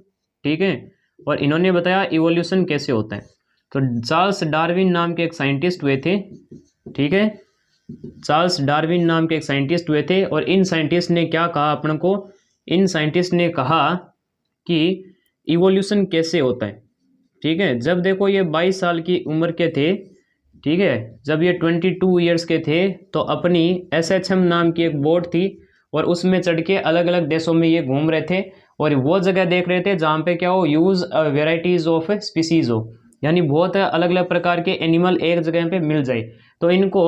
ठीक है, और इन्होंने बताया इवोल्यूशन कैसे होता है। तो चार्ल्स डार्विन नाम के एक साइंटिस्ट हुए थे, ठीक है, चार्ल्स डार्विन नाम के एक साइंटिस्ट हुए थे, और इन साइंटिस्ट ने क्या कहा अपन को, इन साइंटिस्ट ने कहा कि इवोल्यूशन कैसे होता है, ठीक है। जब देखो ये 22 साल की उम्र के थे, ठीक है, जब ये 22 ईयर्स के थे, तो अपनी SHM नाम की एक बोट थी, और उसमें चढ़ के अलग अलग देशों में ये घूम रहे थे, और वो जगह देख रहे थे जहाँ पे क्या हो, यूज वेराइटीज ऑफ स्पीसीज हो, यानी बहुत अलग अलग प्रकार के एनिमल एक जगह पे मिल जाए। तो इनको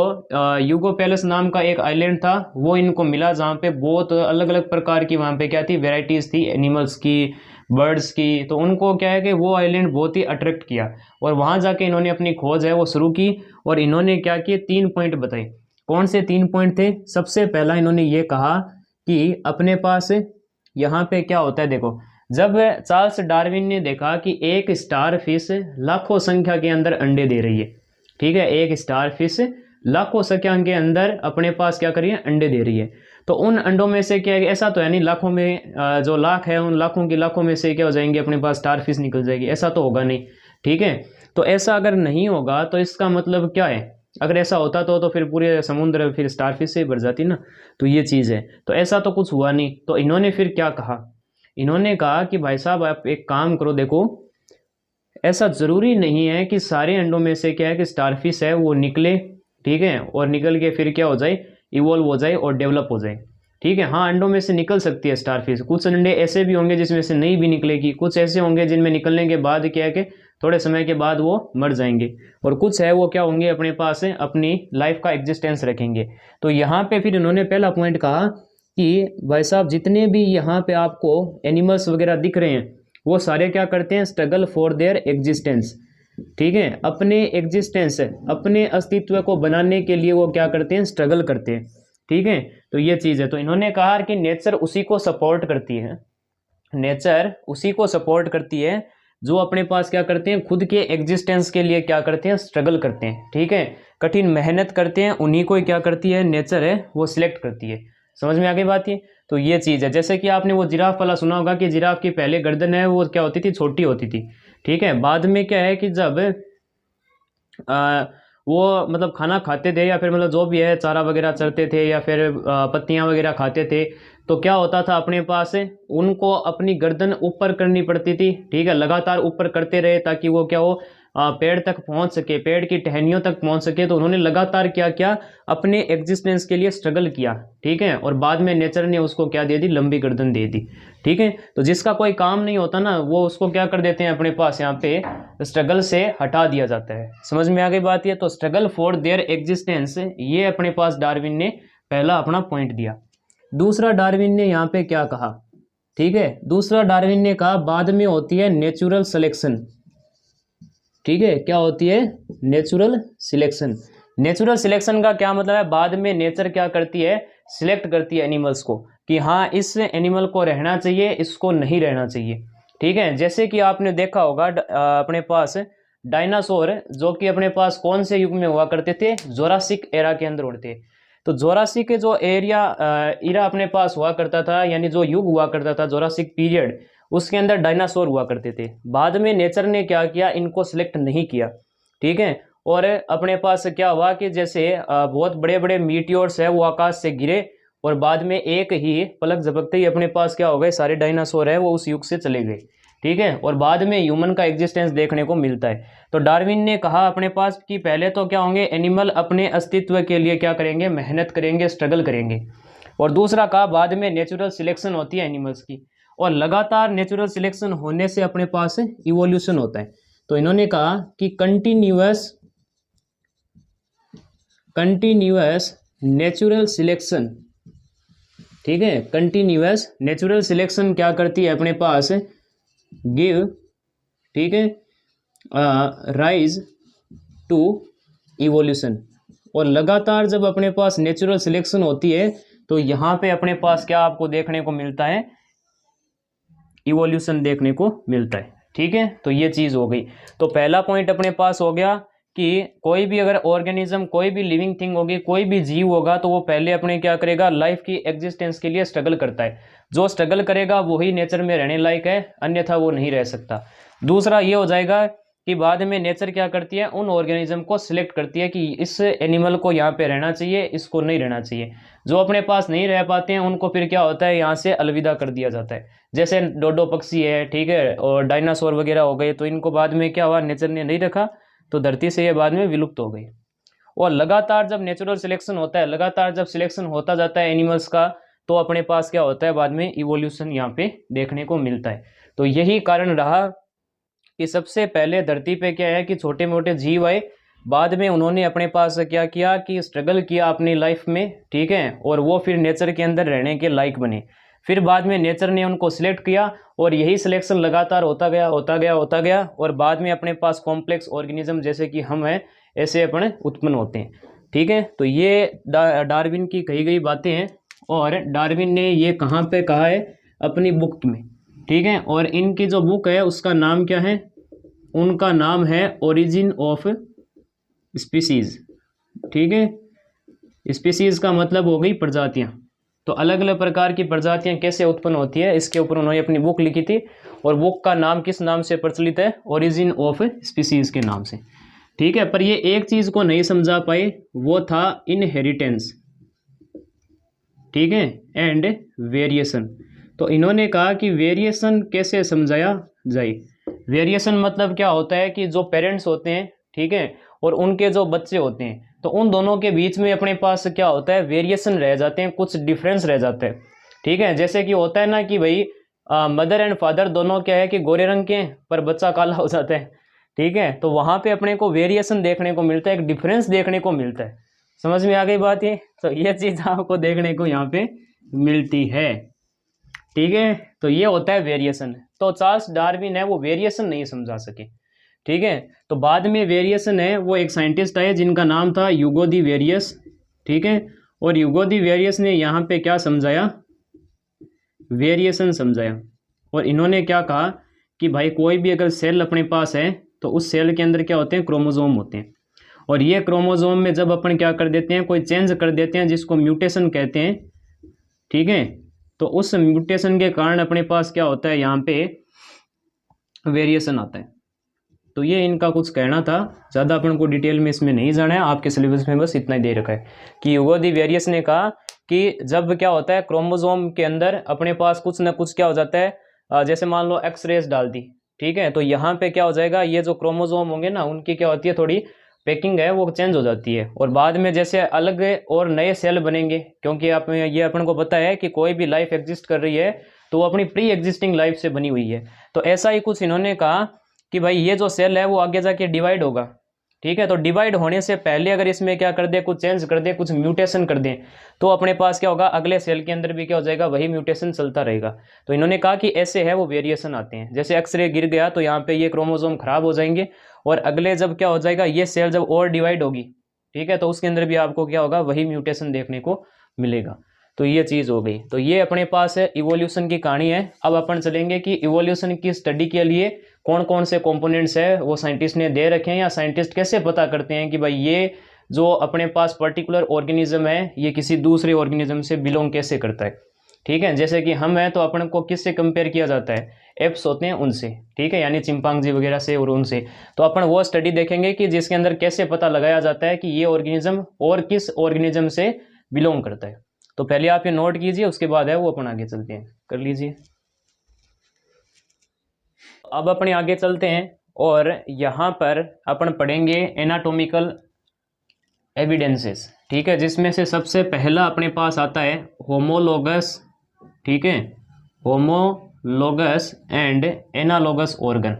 यूगो पैलेस नाम का एक आइलैंड था, वो इनको मिला, जहाँ पे बहुत अलग अलग प्रकार की वहाँ पे क्या थी, वेराइटीज़ थी एनिमल्स की, बर्ड्स की। तो उनको क्या है कि वो आइलैंड बहुत ही अट्रैक्ट किया, और वहाँ जाके इन्होंने अपनी खोज है वो शुरू की। और इन्होंने क्या किए, 3 पॉइंट बताए। कौन से 3 पॉइंट थे? सबसे पहला इन्होंने ये कहा कि अपने पास यहाँ पे क्या होता है, देखो, जब चार्ल्स डार्विन ने देखा कि एक स्टार फिश लाखों संख्या के अंदर अंडे दे रही है, ठीक है, एक स्टार फिश लाखों संख्या के अंदर अपने पास क्या कर रही है, अंडे दे रही है। तो उन अंडों में से क्या है, ऐसा तो है नहीं लाखों में जो लाख है उन लाखों की लाखों में से क्या हो जाएंगे, अपने पास स्टार फिश निकल जाएगी, ऐसा तो होगा नहीं, ठीक है। तो ऐसा अगर नहीं होगा तो इसका मतलब क्या है, अगर ऐसा होता तो फिर पूरे समुद्र फिर स्टार फिश से ही भर जाती ना। तो ये चीज़ है, तो ऐसा तो कुछ हुआ नहीं। तो इन्होंने फिर क्या कहा, इन्होंने कहा कि भाई साहब आप एक काम करो, देखो ऐसा ज़रूरी नहीं है कि सारे अंडों में से क्या है कि स्टारफिश है वो निकले, ठीक है, और निकल के फिर क्या हो जाए, इवॉल्व हो जाए और डेवलप हो जाए, ठीक है। हाँ, अंडों में से निकल सकती है स्टारफिश, कुछ अंडे ऐसे भी होंगे जिसमें से नहीं भी निकलेगी, कुछ ऐसे होंगे जिनमें निकलने के बाद क्या है कि थोड़े समय के बाद वो मर जाएंगे, और कुछ है वो क्या होंगे, अपने पास अपनी लाइफ का एग्जिस्टेंस रखेंगे। तो यहाँ पे फिर इन्होंने पहला पॉइंट कहा कि भाई साहब जितने भी यहाँ पे आपको एनिमल्स वगैरह दिख रहे हैं वो सारे क्या करते हैं, स्ट्रगल फॉर देयर एग्जिस्टेंस, ठीक है, अपने एग्जिस्टेंस, अपने अस्तित्व को बनाने के लिए वो क्या करते हैं, स्ट्रगल करते हैं, ठीक है। तो ये चीज़ है। तो इन्होंने कहा कि नेचर उसी को सपोर्ट करती है, नेचर उसी को सपोर्ट करती है जो अपने पास क्या करते हैं, खुद के एग्जिस्टेंस के लिए क्या करते हैं, स्ट्रगल करते हैं, ठीक है, कठिन मेहनत करते हैं, उन्हीं को क्या करती है, नेचर है वो सिलेक्ट करती है। समझ में आ गई बात ये? तो ये चीज़ है। जैसे कि आपने वो जिराफ वाला सुना होगा कि जिराफ की पहले गर्दन है वो क्या होती थी, छोटी होती थी, ठीक है। बाद में क्या है कि जब वो मतलब खाना खाते थे या फिर मतलब जो भी है चारा वगैरह चरते थे या फिर पत्तियां वगैरह खाते थे, तो क्या होता था अपने पास उनको अपनी गर्दन ऊपर करनी पड़ती थी, ठीक है, लगातार ऊपर करते रहे ताकि वो क्या हो, पेड़ तक पहुंच सके, पेड़ की टहनियों तक पहुंच सके। तो उन्होंने लगातार क्या किया, अपने एग्जिस्टेंस के लिए स्ट्रगल किया, ठीक है, और बाद में नेचर ने उसको क्या दे दी, लंबी गर्दन दे दी, ठीक है। तो जिसका कोई काम नहीं होता ना, वो उसको क्या कर देते हैं अपने पास यहाँ पे स्ट्रगल से हटा दिया जाता है। समझ में आ गई बात ये? तो स्ट्रगल फॉर देयर एग्जिस्टेंस, ये अपने पास डार्विन ने पहला अपना पॉइंट दिया। दूसरा डार्विन ने यहाँ पे क्या कहा, ठीक है, दूसरा डार्विन ने कहा बाद में होती है नेचुरल सिलेक्शन, ठीक है, क्या होती है, नेचुरल सिलेक्शन। नेचुरल सिलेक्शन का क्या मतलब है, बाद में नेचर क्या करती है, सिलेक्ट करती है एनिमल्स को कि हाँ इस एनिमल को रहना चाहिए, इसको नहीं रहना चाहिए, ठीक है। जैसे कि आपने देखा होगा अपने पास डायनासोर जो कि अपने पास कौन से युग में हुआ करते थे, जोरासिक एरा के अंदर उड़ते। तो जोरासिक के जो एरा अपने पास हुआ करता था, यानी जो युग हुआ करता था जोरासिक पीरियड, उसके अंदर डायनासोर हुआ करते थे। बाद में नेचर ने क्या किया, इनको सिलेक्ट नहीं किया, ठीक है। और अपने पास क्या हुआ कि जैसे बहुत बड़े बड़े मीटियोर्स है वो आकाश से गिरे और बाद में एक ही पलक झपकते ही अपने पास क्या हो गए, सारे डायनासोर है वो उस युग से चले गए, ठीक है। और बाद में ह्यूमन का एग्जिस्टेंस देखने को मिलता है। तो डार्विन ने कहा अपने पास कि पहले तो क्या होंगे, एनिमल अपने अस्तित्व के लिए क्या करेंगे, मेहनत करेंगे, स्ट्रगल करेंगे। और दूसरा कहा बाद में नेचुरल सिलेक्शन होती है एनिमल्स की, और लगातार नेचुरल सिलेक्शन होने से अपने पास इवोल्यूशन होता है। तो इन्होंने कहा कि कंटिन्यूअस नेचुरल सिलेक्शन, ठीक है, कंटिन्यूअस नेचुरल सिलेक्शन क्या करती है अपने पास, गिव, ठीक है, राइज टू इवोल्यूशन। और लगातार जब अपने पास नेचुरल सिलेक्शन होती है तो यहाँ पे अपने पास क्या आपको देखने को मिलता है, इवोल्यूशन देखने को मिलता है, ठीक है। तो ये चीज़ हो गई। तो पहला पॉइंट अपने पास हो गया कि कोई भी अगर ऑर्गेनिज्म, कोई भी लिविंग थिंग होगी, कोई भी जीव होगा, तो वो पहले अपने क्या करेगा, लाइफ की एग्जिस्टेंस के लिए स्ट्रगल करता है। जो स्ट्रगल करेगा वही नेचर में रहने लायक है, अन्यथा वो नहीं रह सकता। दूसरा ये हो जाएगा कि बाद में नेचर क्या करती है, उन ऑर्गेनिज्म को सिलेक्ट करती है कि इस एनिमल को यहाँ पे रहना चाहिए, इसको नहीं रहना चाहिए। जो अपने पास नहीं रह पाते हैं उनको फिर क्या होता है, यहाँ से अलविदा कर दिया जाता है। जैसे डोडो पक्षी है, ठीक है, और डायनासोर वगैरह हो गए, तो इनको बाद में क्या हुआ, नेचर ने नहीं रखा, तो धरती से ये बाद में विलुप्त हो गई। और लगातार जब नेचुरल सिलेक्शन होता है, लगातार जब सिलेक्शन होता जाता है एनिमल्स का, तो अपने पास क्या होता है, बाद में इवोल्यूशन यहाँ पे देखने को मिलता है। तो यही कारण रहा कि सबसे पहले धरती पे क्या है कि छोटे मोटे जीव आए, बाद में उन्होंने अपने पास क्या किया कि स्ट्रगल किया अपनी लाइफ में, ठीक है, और वो फिर नेचर के अंदर रहने के लायक बने। फिर बाद में नेचर ने उनको सिलेक्ट किया और यही सिलेक्शन लगातार होता गया और बाद में अपने पास कॉम्प्लेक्स ऑर्गेनिज्म जैसे कि हम हैं, ऐसे अपने उत्पन्न होते हैं, ठीक है। तो ये डार्विन की कही गई बातें हैं, और डार्विन ने ये कहाँ पे कहा है, अपनी बुक में, ठीक है। और इनकी जो बुक है उसका नाम क्या है, उनका नाम है ओरिजिन ऑफ स्पीसीज, ठीक है। स्पीसीज का मतलब हो गई प्रजातियां। तो अलग अलग प्रकार की प्रजातियां कैसे उत्पन्न होती है, इसके ऊपर उन्होंने अपनी बुक लिखी थी, और बुक का नाम किस नाम से प्रचलित है, ओरिजिन ऑफ स्पीसीज के नाम से, ठीक है। पर ये एक चीज को नहीं समझा पाए, वो था इनहेरिटेंस, ठीक है, एंड वेरिएशन। तो इन्होंने कहा कि वेरिएशन कैसे समझाया जाए। वेरिएशन मतलब क्या होता है कि जो पेरेंट्स होते हैं, ठीक है, और उनके जो बच्चे होते हैं, तो उन दोनों के बीच में अपने पास क्या होता है, वेरिएशन रह जाते हैं, कुछ डिफरेंस रह जाते हैं, ठीक है। जैसे कि होता है ना कि भाई मदर एंड फादर दोनों क्या है कि गोरे रंग के हैं पर बच्चा काला हो जाता है, ठीक है। तो वहाँ पे अपने को वेरिएशन देखने को मिलता है, एक डिफरेंस देखने को मिलता है। समझ में आ गई बात ये? तो ये चीज़ आपको देखने को यहाँ पे मिलती है, ठीक है। तो ये होता है वेरिएशन। तो चार्ल्स डार्विन है वो वेरिएशन नहीं समझा सके, ठीक है। तो बाद में वेरिएशन है, वो एक साइंटिस्ट आए जिनका नाम था ह्यूगो दी वेरियस, ठीक है। और ह्यूगो दी वेरियस ने यहाँ पे क्या समझाया, वेरिएशन समझाया। और इन्होंने क्या कहा कि भाई कोई भी अगर सेल अपने पास है तो उस सेल के अंदर क्या होते हैं, क्रोमोजोम होते हैं, और ये क्रोमोजोम में जब अपन क्या कर देते हैं, कोई चेंज कर देते हैं जिसको म्यूटेशन कहते हैं, ठीक है, तो उस म्यूटेशन के कारण अपने पास क्या होता है, यहाँ पे वेरिएशन आता है, तो ये इनका कुछ कहना था, ज़्यादा अपन को डिटेल में इसमें नहीं जाना है, आपके सिलेबस में बस इतना ही दे रखा है कि ह्यूगो दी वेरियस ने कहा कि जब क्या होता है क्रोमोसोम के अंदर अपने पास कुछ ना कुछ क्या हो जाता है, जैसे मान लो एक्सरेज डाल दी, ठीक है, तो यहाँ पे क्या हो जाएगा, ये जो क्रोमोसोम होंगे ना उनकी क्या होती है, थोड़ी पैकिंग है वो चेंज हो जाती है, और बाद में जैसे अलग और नए सेल बनेंगे, क्योंकि आप ये अपन को पता है कि कोई भी लाइफ एग्जिस्ट कर रही है तो वो अपनी प्री एग्जिस्टिंग लाइफ से बनी हुई है। तो ऐसा ही कुछ इन्होंने कहा कि भाई ये जो सेल है वो आगे जाके डिवाइड होगा, ठीक है, तो डिवाइड होने से पहले अगर इसमें क्या कर दे, कुछ चेंज कर दे, कुछ म्यूटेशन कर दें, तो अपने पास क्या होगा, अगले सेल के अंदर भी क्या हो जाएगा, वही म्यूटेशन चलता रहेगा। तो इन्होंने कहा कि ऐसे है वो वेरिएशन आते हैं, जैसे एक्सरे गिर गया तो यहाँ पे ये क्रोमोसोम खराब हो जाएंगे, और अगले जब क्या हो जाएगा, ये सेल जब और डिवाइड होगी, ठीक है, तो उसके अंदर भी आपको क्या होगा, वही म्यूटेशन देखने को मिलेगा। तो ये चीज़ हो गई। तो ये अपने पास है इवोल्यूशन की कहानी है। अब अपन चलेंगे कि इवोल्यूशन की स्टडी के लिए कौन कौन से कंपोनेंट्स है वो साइंटिस्ट ने दे रखे हैं, या साइंटिस्ट कैसे पता करते हैं कि भाई ये जो अपने पास पर्टिकुलर ऑर्गेनिज्म है ये किसी दूसरे ऑर्गेनिज्म से बिलोंग कैसे करता है, ठीक है। जैसे कि हम हैं तो अपन को किससे कंपेयर किया जाता है, एप्स होते हैं उनसे, ठीक है, यानी चिंपांजी वगैरह से और उनसे। तो अपन वो स्टडी देखेंगे कि जिसके अंदर कैसे पता लगाया जाता है कि ये ऑर्गेनिज्म और किस ऑर्गेनिज्म से बिलोंग करता है। तो पहले आप ये नोट कीजिए, उसके बाद है वो अपन आगे चलते हैं, कर लीजिए। अब अपने आगे चलते हैं और यहाँ पर अपन पढ़ेंगे एनाटॉमिकल एविडेंसेस, ठीक है, जिसमें से सबसे पहला अपने पास आता है होमोलोगस, ठीक है, होमोलोगस एंड एनालोगस ऑर्गन,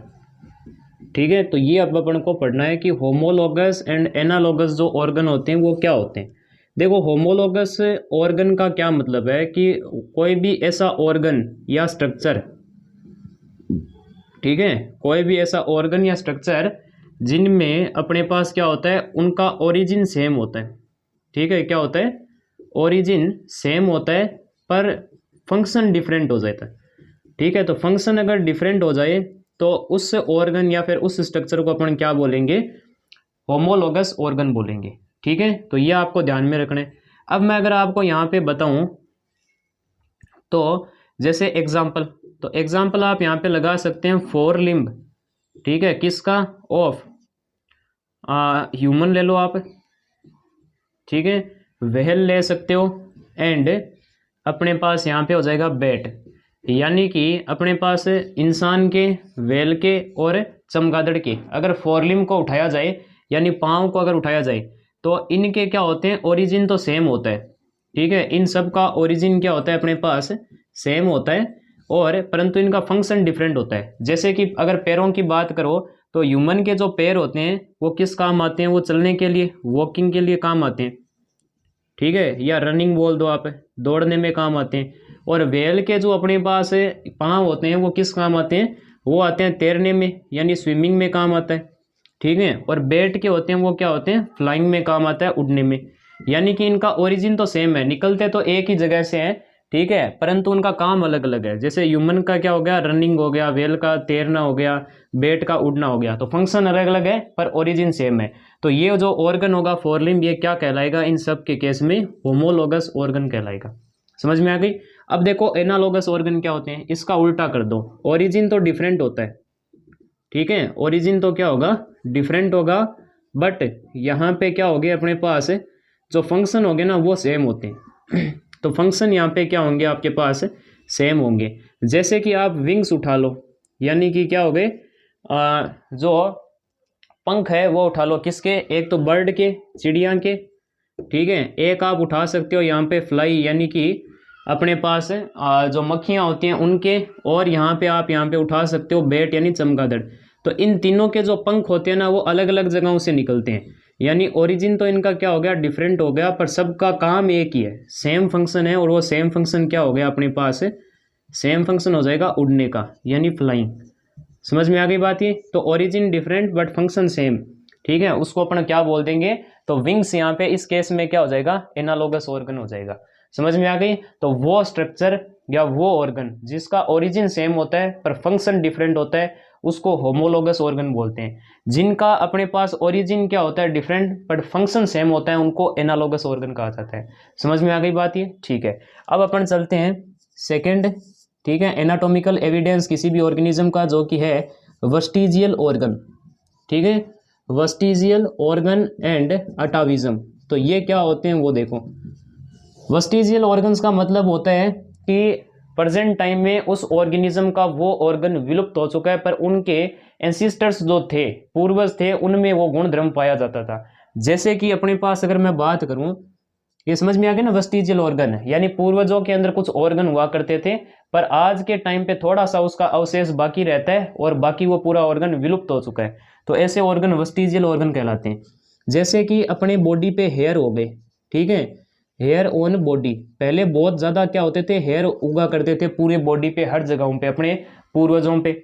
ठीक है। तो ये अब अपन को पढ़ना है कि होमोलोगस एंड एनालोगस जो ऑर्गन होते हैं वो क्या होते हैं। देखो होमोलोगस ऑर्गन का क्या मतलब है कि कोई भी ऐसा ऑर्गन या स्ट्रक्चर, ठीक है, कोई भी ऐसा ऑर्गन या स्ट्रक्चर जिनमें अपने पास क्या होता है, उनका ओरिजिन सेम होता है, ठीक है, क्या होता है, ओरिजिन सेम होता है पर फंक्शन डिफरेंट हो जाता है, ठीक है। तो फंक्शन अगर डिफरेंट हो जाए तो उस ऑर्गन या फिर उस स्ट्रक्चर को अपन क्या बोलेंगे, होमोलोगस ऑर्गन बोलेंगे, ठीक है। तो ये आपको ध्यान में रखना है। अब मैं अगर आपको यहाँ पे बताऊं तो जैसे एग्जाम्पल, तो एग्जाम्पल आप यहाँ पे लगा सकते हैं फोर लिम्ब, ठीक है, किसका, ऑफ ह्यूमन ले लो आप, ठीक है, व्हेल ले सकते हो, एंड अपने पास यहाँ पे हो जाएगा बैट, यानी कि अपने पास इंसान के, व्हेल के और चमगादड़ के अगर फोर लिम्ब को उठाया जाए, यानी पाँव को अगर उठाया जाए, तो इनके क्या होते हैं, ओरिजिन तो सेम होता है, ठीक है, इन सब का ओरिजिन क्या होता है, अपने पास सेम होता है, और परंतु इनका फंक्शन डिफरेंट होता है। जैसे कि अगर पैरों की बात करो तो ह्यूमन के जो पैर होते हैं वो किस काम आते हैं, वो चलने के लिए, वॉकिंग के लिए काम आते हैं, ठीक है, या रनिंग बोल दो आप, दौड़ने में काम आते हैं। और व्हेल के जो अपने पास पाँव होते हैं वो किस काम आते हैं, वो आते हैं तैरने में, यानी स्विमिंग में काम आता है, ठीक है। और बैट के होते हैं वो क्या होते हैं, फ्लाइंग में काम आता है, उड़ने में। यानी कि इनका ओरिजिन तो सेम है, निकलते तो एक ही जगह से हैं, ठीक है, परंतु उनका काम अलग अलग है। जैसे ह्यूमन का क्या हो गया, रनिंग हो गया, व्हेल का तैरना हो गया, बैट का उड़ना हो गया, तो फंक्शन अलग अलग है पर ओरिजिन सेम है। तो ये जो ऑर्गन होगा फोर लिम्ब, ये क्या कहलाएगा, इन सब के केस में होमोलोगस ऑर्गन कहलाएगा। समझ में आ गई। अब देखो एनालोगस ऑर्गन क्या होते हैं, इसका उल्टा कर दो, ओरिजिन तो डिफरेंट होता है, ठीक है, ओरिजिन तो क्या होगा, डिफरेंट होगा, बट यहाँ पे क्या हो गया, अपने पास जो फंक्शन होंगे ना वो सेम होते हैं। तो फंक्शन यहाँ पे क्या होंगे, आपके पास सेम होंगे। जैसे कि आप विंग्स उठा लो, यानी कि क्या हो गए, जो पंख है वो उठा लो, किसके, एक तो बर्ड के, चिड़िया के, ठीक है, एक आप उठा सकते हो यहाँ पे फ्लाई, यानी कि अपने पास जो मक्खियाँ होती हैं उनके, और यहाँ पे आप यहाँ पे उठा सकते हो बैट यानी चमगादड़। तो इन तीनों के जो पंख होते हैं ना वो अलग अलग जगहों से निकलते हैं, यानी ओरिजिन तो इनका क्या हो गया, डिफरेंट हो गया, पर सबका काम एक ही है, सेम फंक्शन है, और वो सेम फंक्शन क्या हो गया, अपने पास सेम फंक्शन हो जाएगा उड़ने का, यानी फ्लाइंग। समझ में आ गई बात ये। तो origin different but function same, ठीक है, उसको अपन क्या बोल देंगे, तो विंग्स यहाँ पे इस केस में क्या हो जाएगा, एनालोगस ऑर्गन हो जाएगा। समझ में आ गई। तो वो स्ट्रक्चर या वो ऑर्गन जिसका ओरिजिन सेम होता है पर फंक्शन डिफरेंट होता है उसको होमोलोगस ऑर्गन बोलते हैं। जिनका अपने पास ओरिजिन क्या होता है, डिफरेंट बट फंक्शन सेम होता है, उनको एनालोगस ऑर्गन कहा जाता है। समझ में आ गई बात ये, ठीक है। अब अपन चलते हैं सेकंड, ठीक है, एनाटॉमिकल एविडेंस किसी भी ऑर्गेनिज्म का जो कि है वेस्टिजियल ऑर्गन, ठीक है, वेस्टिजियल ऑर्गन एंड अटाविज्म। तो ये क्या होते हैं वो देखो। वेस्टिजियल ऑर्गन्स का मतलब होता है कि प्रेजेंट टाइम में उस ऑर्गेनिज्म का वो ऑर्गन विलुप्त हो चुका है, पर उनके एंसिस्टर्स जो थे, पूर्वज थे, उनमें वो गुण धर्म पाया जाता था। जैसे कि अपने पास अगर मैं बात करूं, ये समझ में आ गया ना, वेस्टिजियल ऑर्गन यानी पूर्वजों के अंदर कुछ ऑर्गन हुआ करते थे, पर आज के टाइम पे थोड़ा सा उसका अवशेष बाकी रहता है और बाकी वो पूरा ऑर्गन विलुप्त हो चुका है। तो ऐसे ऑर्गन वेस्टिजियल ऑर्गन कहलाते हैं। जैसे कि अपने बॉडी पे हेयर हो गए, ठीक है, हेयर ऑन बॉडी। पहले बहुत ज़्यादा क्या होते थे, हेयर उगा करते थे पूरे बॉडी पे, हर जगहों पे, अपने पूर्वजों पे।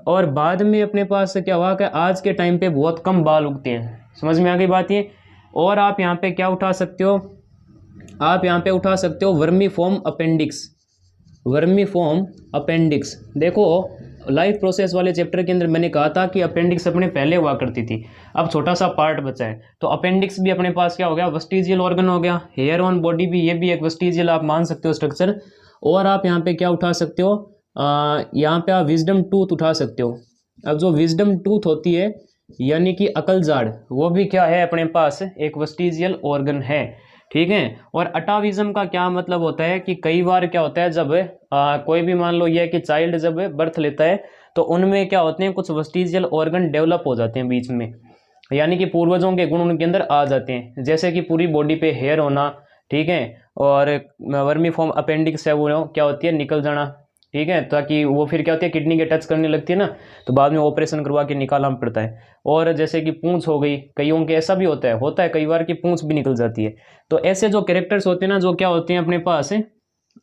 और बाद में अपने पास क्या हुआ कि आज के टाइम पे बहुत कम बाल उगते हैं। समझ में आ गई बात ये। और आप यहाँ पे क्या उठा सकते हो, आप यहाँ पे उठा सकते हो वर्मीफॉर्म अपेंडिक्स। वर्मीफॉर्म अपेंडिक्स देखो, लाइफ प्रोसेस वाले चैप्टर के अंदर मैंने कहा था कि अपेंडिक्स अपने पहले हुआ करती थी, अब छोटा सा पार्ट बचा है। तो अपेंडिक्स भी अपने पास क्या हो गया, वेस्टिजियल ऑर्गन हो गया। हेयर ऑन बॉडी भी, ये भी एक वेस्टिजियल आप मान सकते हो स्ट्रक्चर। और आप यहाँ पे क्या उठा सकते हो, यहाँ पे आप विजडम टूथ उठा सकते हो। अब जो विजडम टूथ होती है यानी कि अकल जाड़, वो भी क्या है अपने पास, एक वेस्टिजियल ऑर्गन है, ठीक है। और अटाविज्म का क्या मतलब होता है कि कई बार क्या होता है, जब कोई भी मान लो ये कि चाइल्ड जब बर्थ लेता है तो उनमें क्या होते हैं, कुछ वेस्टिजियल ऑर्गन डेवलप हो जाते हैं बीच में, यानी कि पूर्वजों के गुण उनके अंदर आ जाते हैं। जैसे कि पूरी बॉडी पे हेयर होना, ठीक है, और वर्मीफॉर्म अपेंडिक्स है वो क्या होती है, निकल जाना, ठीक है, ताकि वो फिर क्या होती है, किडनी के टच करने लगती है ना, तो बाद में ऑपरेशन करवा के निकालना पड़ता है। और जैसे कि पूंछ हो गई, कईयों के ऐसा भी होता है कई बार कि पूंछ भी निकल जाती है। तो ऐसे जो कैरेक्टर्स होते हैं ना, जो क्या होते हैं अपने पास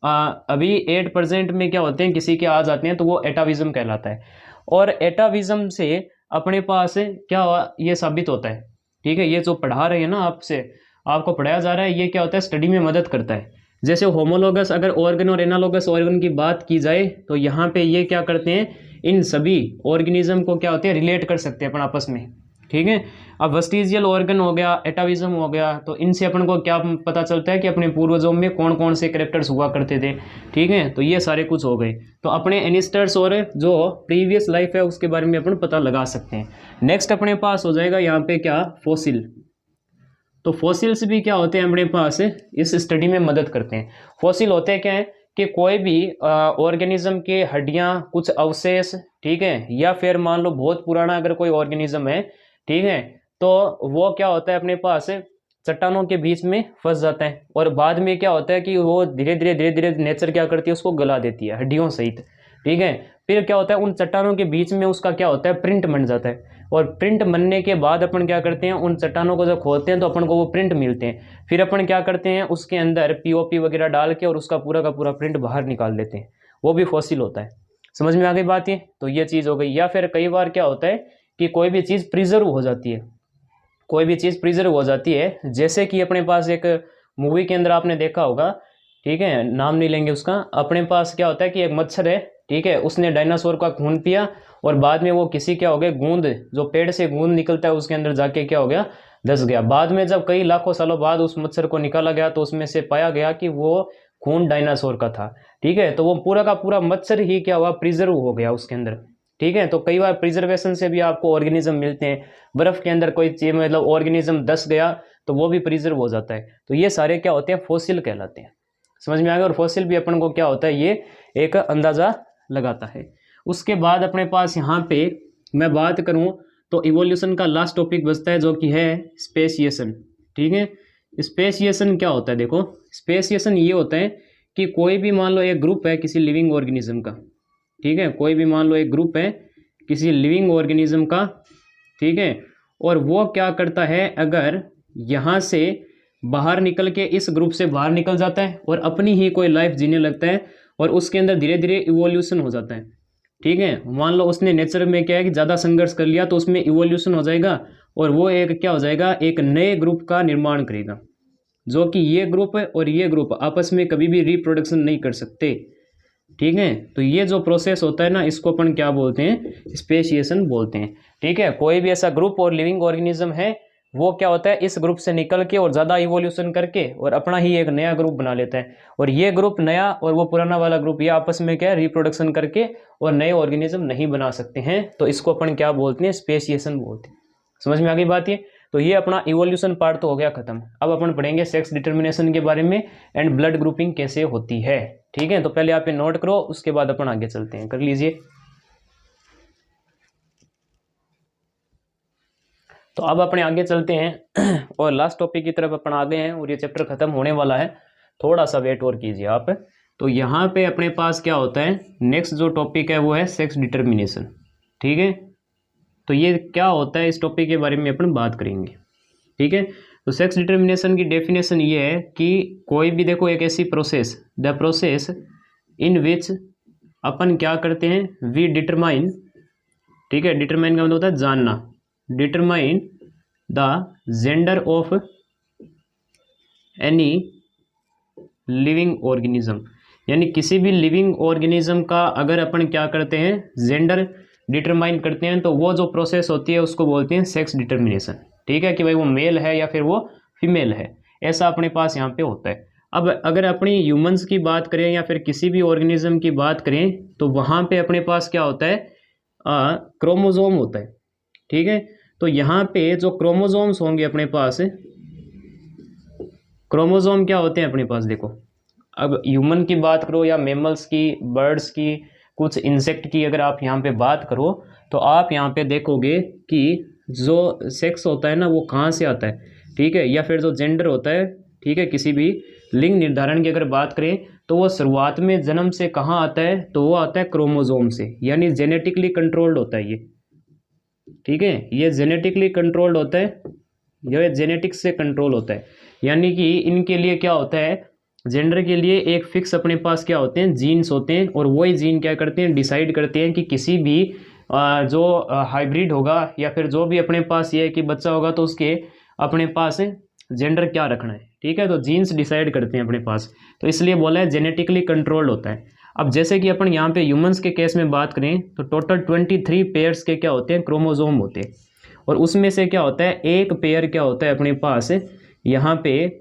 अभी 8% में क्या होते हैं, किसी के आ जाते हैं, तो वो एटाविज्म कहलाता है। और एटाविज्म से अपने पास क्या ये साबित होता है, ठीक है, ये जो पढ़ा रहे हैं ना आपसे, आपको पढ़ाया जा रहा है, ये क्या होता है, स्टडी में मदद करता है। जैसे होमोलोगस अगर ऑर्गन और एनालोगस ऑर्गन की बात की जाए तो यहाँ पे ये क्या करते हैं, इन सभी ऑर्गेनिज्म को क्या होते हैं, रिलेट कर सकते हैं अपन आपस में, ठीक है। अब वेस्टिजियल ऑर्गन हो गया, एटाविज्म हो गया, तो इनसे अपन को क्या पता चलता है कि अपने पूर्वजों में कौन कौन से कैरेक्टर्स हुआ करते थे, ठीक है। तो ये सारे कुछ हो गए। तो अपने एनिस्टर्स और जो प्रीवियस लाइफ है उसके बारे में अपन पता लगा सकते हैं। नेक्स्ट अपने पास हो जाएगा यहाँ पे क्या, फॉसिल। तो फॉसिल्स भी क्या होते हैं अपने पास, इस स्टडी में मदद करते हैं। फॉसिल होते हैं क्या है कि कोई भी ऑर्गेनिज्म के हड्डियां, कुछ अवशेष, ठीक है, या फिर मान लो बहुत पुराना अगर कोई ऑर्गेनिज्म है, ठीक है, तो वो क्या होता है अपने पास चट्टानों के बीच में फंस जाता है। और बाद में क्या होता है कि वो धीरे धीरे नेचर क्या करती है, उसको गला देती है हड्डियों सहित, ठीक है। फिर क्या होता है, उन चट्टानों के बीच में उसका क्या होता है, प्रिंट बन जाता है। और प्रिंट बनने के बाद अपन क्या करते हैं, उन चट्टानों को जब खोदते हैं तो अपन को वो प्रिंट मिलते हैं। फिर अपन क्या करते हैं, उसके अंदर पीओपी वगैरह डाल के और उसका पूरा का पूरा प्रिंट बाहर निकाल देते हैं, वो भी फॉसिल होता है। समझ में आ गई बात ये। तो ये चीज़ हो गई। या फिर कई बार क्या होता है कि कोई भी चीज़ प्रिजर्व हो जाती है, कोई भी चीज़ प्रिजर्व हो जाती है। जैसे कि अपने पास एक मूवी के अंदर आपने देखा होगा, ठीक है, नाम नहीं लेंगे उसका, अपने पास क्या होता है कि एक मच्छर है, ठीक है, उसने डायनासोर का खून पिया और बाद में वो किसी क्या हो गया, गूंद, जो पेड़ से गूंद निकलता है उसके अंदर जाके क्या हो गया, धस गया। बाद में जब कई लाखों सालों बाद उस मच्छर को निकाला गया तो उसमें से पाया गया कि वो खून डायनासोर का था, ठीक है। तो वो पूरा का पूरा मच्छर ही क्या हुआ, प्रिजर्व हो गया उसके अंदर, ठीक है। तो कई बार प्रिजर्वेशन से भी आपको ऑर्गेनिज्म मिलते हैं। बर्फ के अंदर कोई चीज मतलब ऑर्गेनिज्म धस गया तो वो भी प्रिजर्व हो जाता है। तो ये सारे क्या होते हैं, फॉसिल कहलाते हैं। समझ में आ गया। और फॉसिल भी अपन को क्या होता है, ये एक अंदाजा लगाता है। उसके बाद अपने पास यहाँ पे मैं बात करूँ तो इवोल्यूशन का लास्ट टॉपिक बचता है, जो कि है स्पेसिएशन, ठीक है। स्पेसिएशन क्या होता है, देखो स्पेसिएशन ये होता है कि कोई भी मान लो एक ग्रुप है किसी लिविंग ऑर्गेनिज्म का, ठीक है, कोई भी मान लो एक ग्रुप है किसी लिविंग ऑर्गेनिज्म का, ठीक है, और वो क्या करता है, अगर यहाँ से बाहर निकल के इस ग्रुप से बाहर निकल जाता है और अपनी ही कोई लाइफ जीने लगता है और उसके अंदर धीरे धीरे इवोल्यूशन हो जाता है, ठीक है। मान लो उसने नेचर में क्या है कि ज़्यादा संघर्ष कर लिया तो उसमें इवोल्यूशन हो जाएगा और वो एक क्या हो जाएगा, एक नए ग्रुप का निर्माण करेगा, जो कि ये ग्रुप और ये ग्रुप आपस में कभी भी रिप्रोडक्शन नहीं कर सकते, ठीक है। तो ये जो प्रोसेस होता है ना, इसको अपन क्या बोलते हैं, स्पेसिएशन बोलते हैं, ठीक है। कोई भी ऐसा ग्रुप और लिविंग ऑर्गेनिज्म है, वो क्या होता है, इस ग्रुप से निकल के और ज़्यादा इवोल्यूशन करके और अपना ही एक नया ग्रुप बना लेता है। और ये ग्रुप नया और वो पुराना वाला ग्रुप ये आपस में क्या है, रिप्रोडक्शन करके और नए ऑर्गेनिज्म नहीं बना सकते हैं। तो इसको अपन क्या बोलते हैं, स्पेसिएशन बोलते हैं। समझ में आ गई बात ये। तो ये अपना इवोल्यूशन पार्ट तो हो गया खत्म। अब अपन पढ़ेंगे सेक्स डिटर्मिनेशन के बारे में एंड ब्लड ग्रुपिंग कैसे होती है। ठीक है, तो पहले आप ये नोट करो, उसके बाद अपन आगे चलते हैं, कर लीजिए। तो अब अपने आगे चलते हैं और लास्ट टॉपिक की तरफ अपन आ गए हैं और ये चैप्टर खत्म होने वाला है, थोड़ा सा वेट और कीजिए आप। तो यहाँ पे अपने पास क्या होता है, नेक्स्ट जो टॉपिक है वो है सेक्स डिटर्मिनेशन। ठीक है, तो ये क्या होता है, इस टॉपिक के बारे में अपन बात करेंगे। ठीक है, तो सेक्स डिटर्मिनेशन की डेफिनेशन ये है कि कोई भी देखो एक ऐसी प्रोसेस, द प्रोसेस इन विच अपन क्या करते हैं, वी डिटरमाइन। ठीक है, डिटरमाइन का मतलब होता है जानना, determine the gender of any living organism, यानी किसी भी लिविंग ऑर्गेनिज्म का अगर अपन क्या करते हैं, जेंडर डिटरमाइन करते हैं, तो वो जो प्रोसेस होती है उसको बोलते हैं सेक्स डिटर्मिनेशन। ठीक है, कि भाई वो मेल है या फिर वो फीमेल है, ऐसा अपने पास यहाँ पे होता है। अब अगर अपनी ह्यूमंस की बात करें या फिर किसी भी ऑर्गेनिज्म की बात करें, तो वहाँ पे अपने पास क्या होता है, क्रोमोजोम होता है। ठीक है, तो यहाँ पे जो क्रोमोजोम्स होंगे अपने पास, क्रोमोजोम क्या होते हैं अपने पास, देखो अब ह्यूमन की बात करो या मैमल्स की, बर्ड्स की, कुछ इंसेक्ट की अगर आप यहाँ पे बात करो, तो आप यहाँ पे देखोगे कि जो सेक्स होता है ना वो कहाँ से आता है। ठीक है, या फिर जो जेंडर होता है, ठीक है, किसी भी लिंग निर्धारण की अगर बात करें तो वो शुरुआत में जन्म से कहाँ आता है, तो वो आता है क्रोमोजोम से, यानी जेनेटिकली कंट्रोल्ड होता है ये। ठीक है, ये जेनेटिकली कंट्रोल्ड होता है, यह जेनेटिक्स से कंट्रोल होता है, यानी कि इनके लिए क्या होता है, जेंडर के लिए एक फिक्स अपने पास क्या होते हैं, जीन्स होते हैं, और वही जीन क्या करते हैं, डिसाइड करते हैं कि किसी भी जो हाइब्रिड होगा या फिर जो भी अपने पास ये है कि बच्चा होगा तो उसके अपने पास जेंडर क्या रखना है। ठीक है, तो जीन्स डिसाइड करते हैं अपने पास, तो इसलिए बोला है जेनेटिकली कंट्रोल्ड होता है। अब जैसे कि अपन यहाँ पे ह्यूमंस के केस में बात करें तो टोटल 23 पेयर्स के क्या होते हैं, क्रोमोजोम होते हैं, और उसमें से क्या होता है, एक पेयर क्या होता है अपने पास यहाँ पे,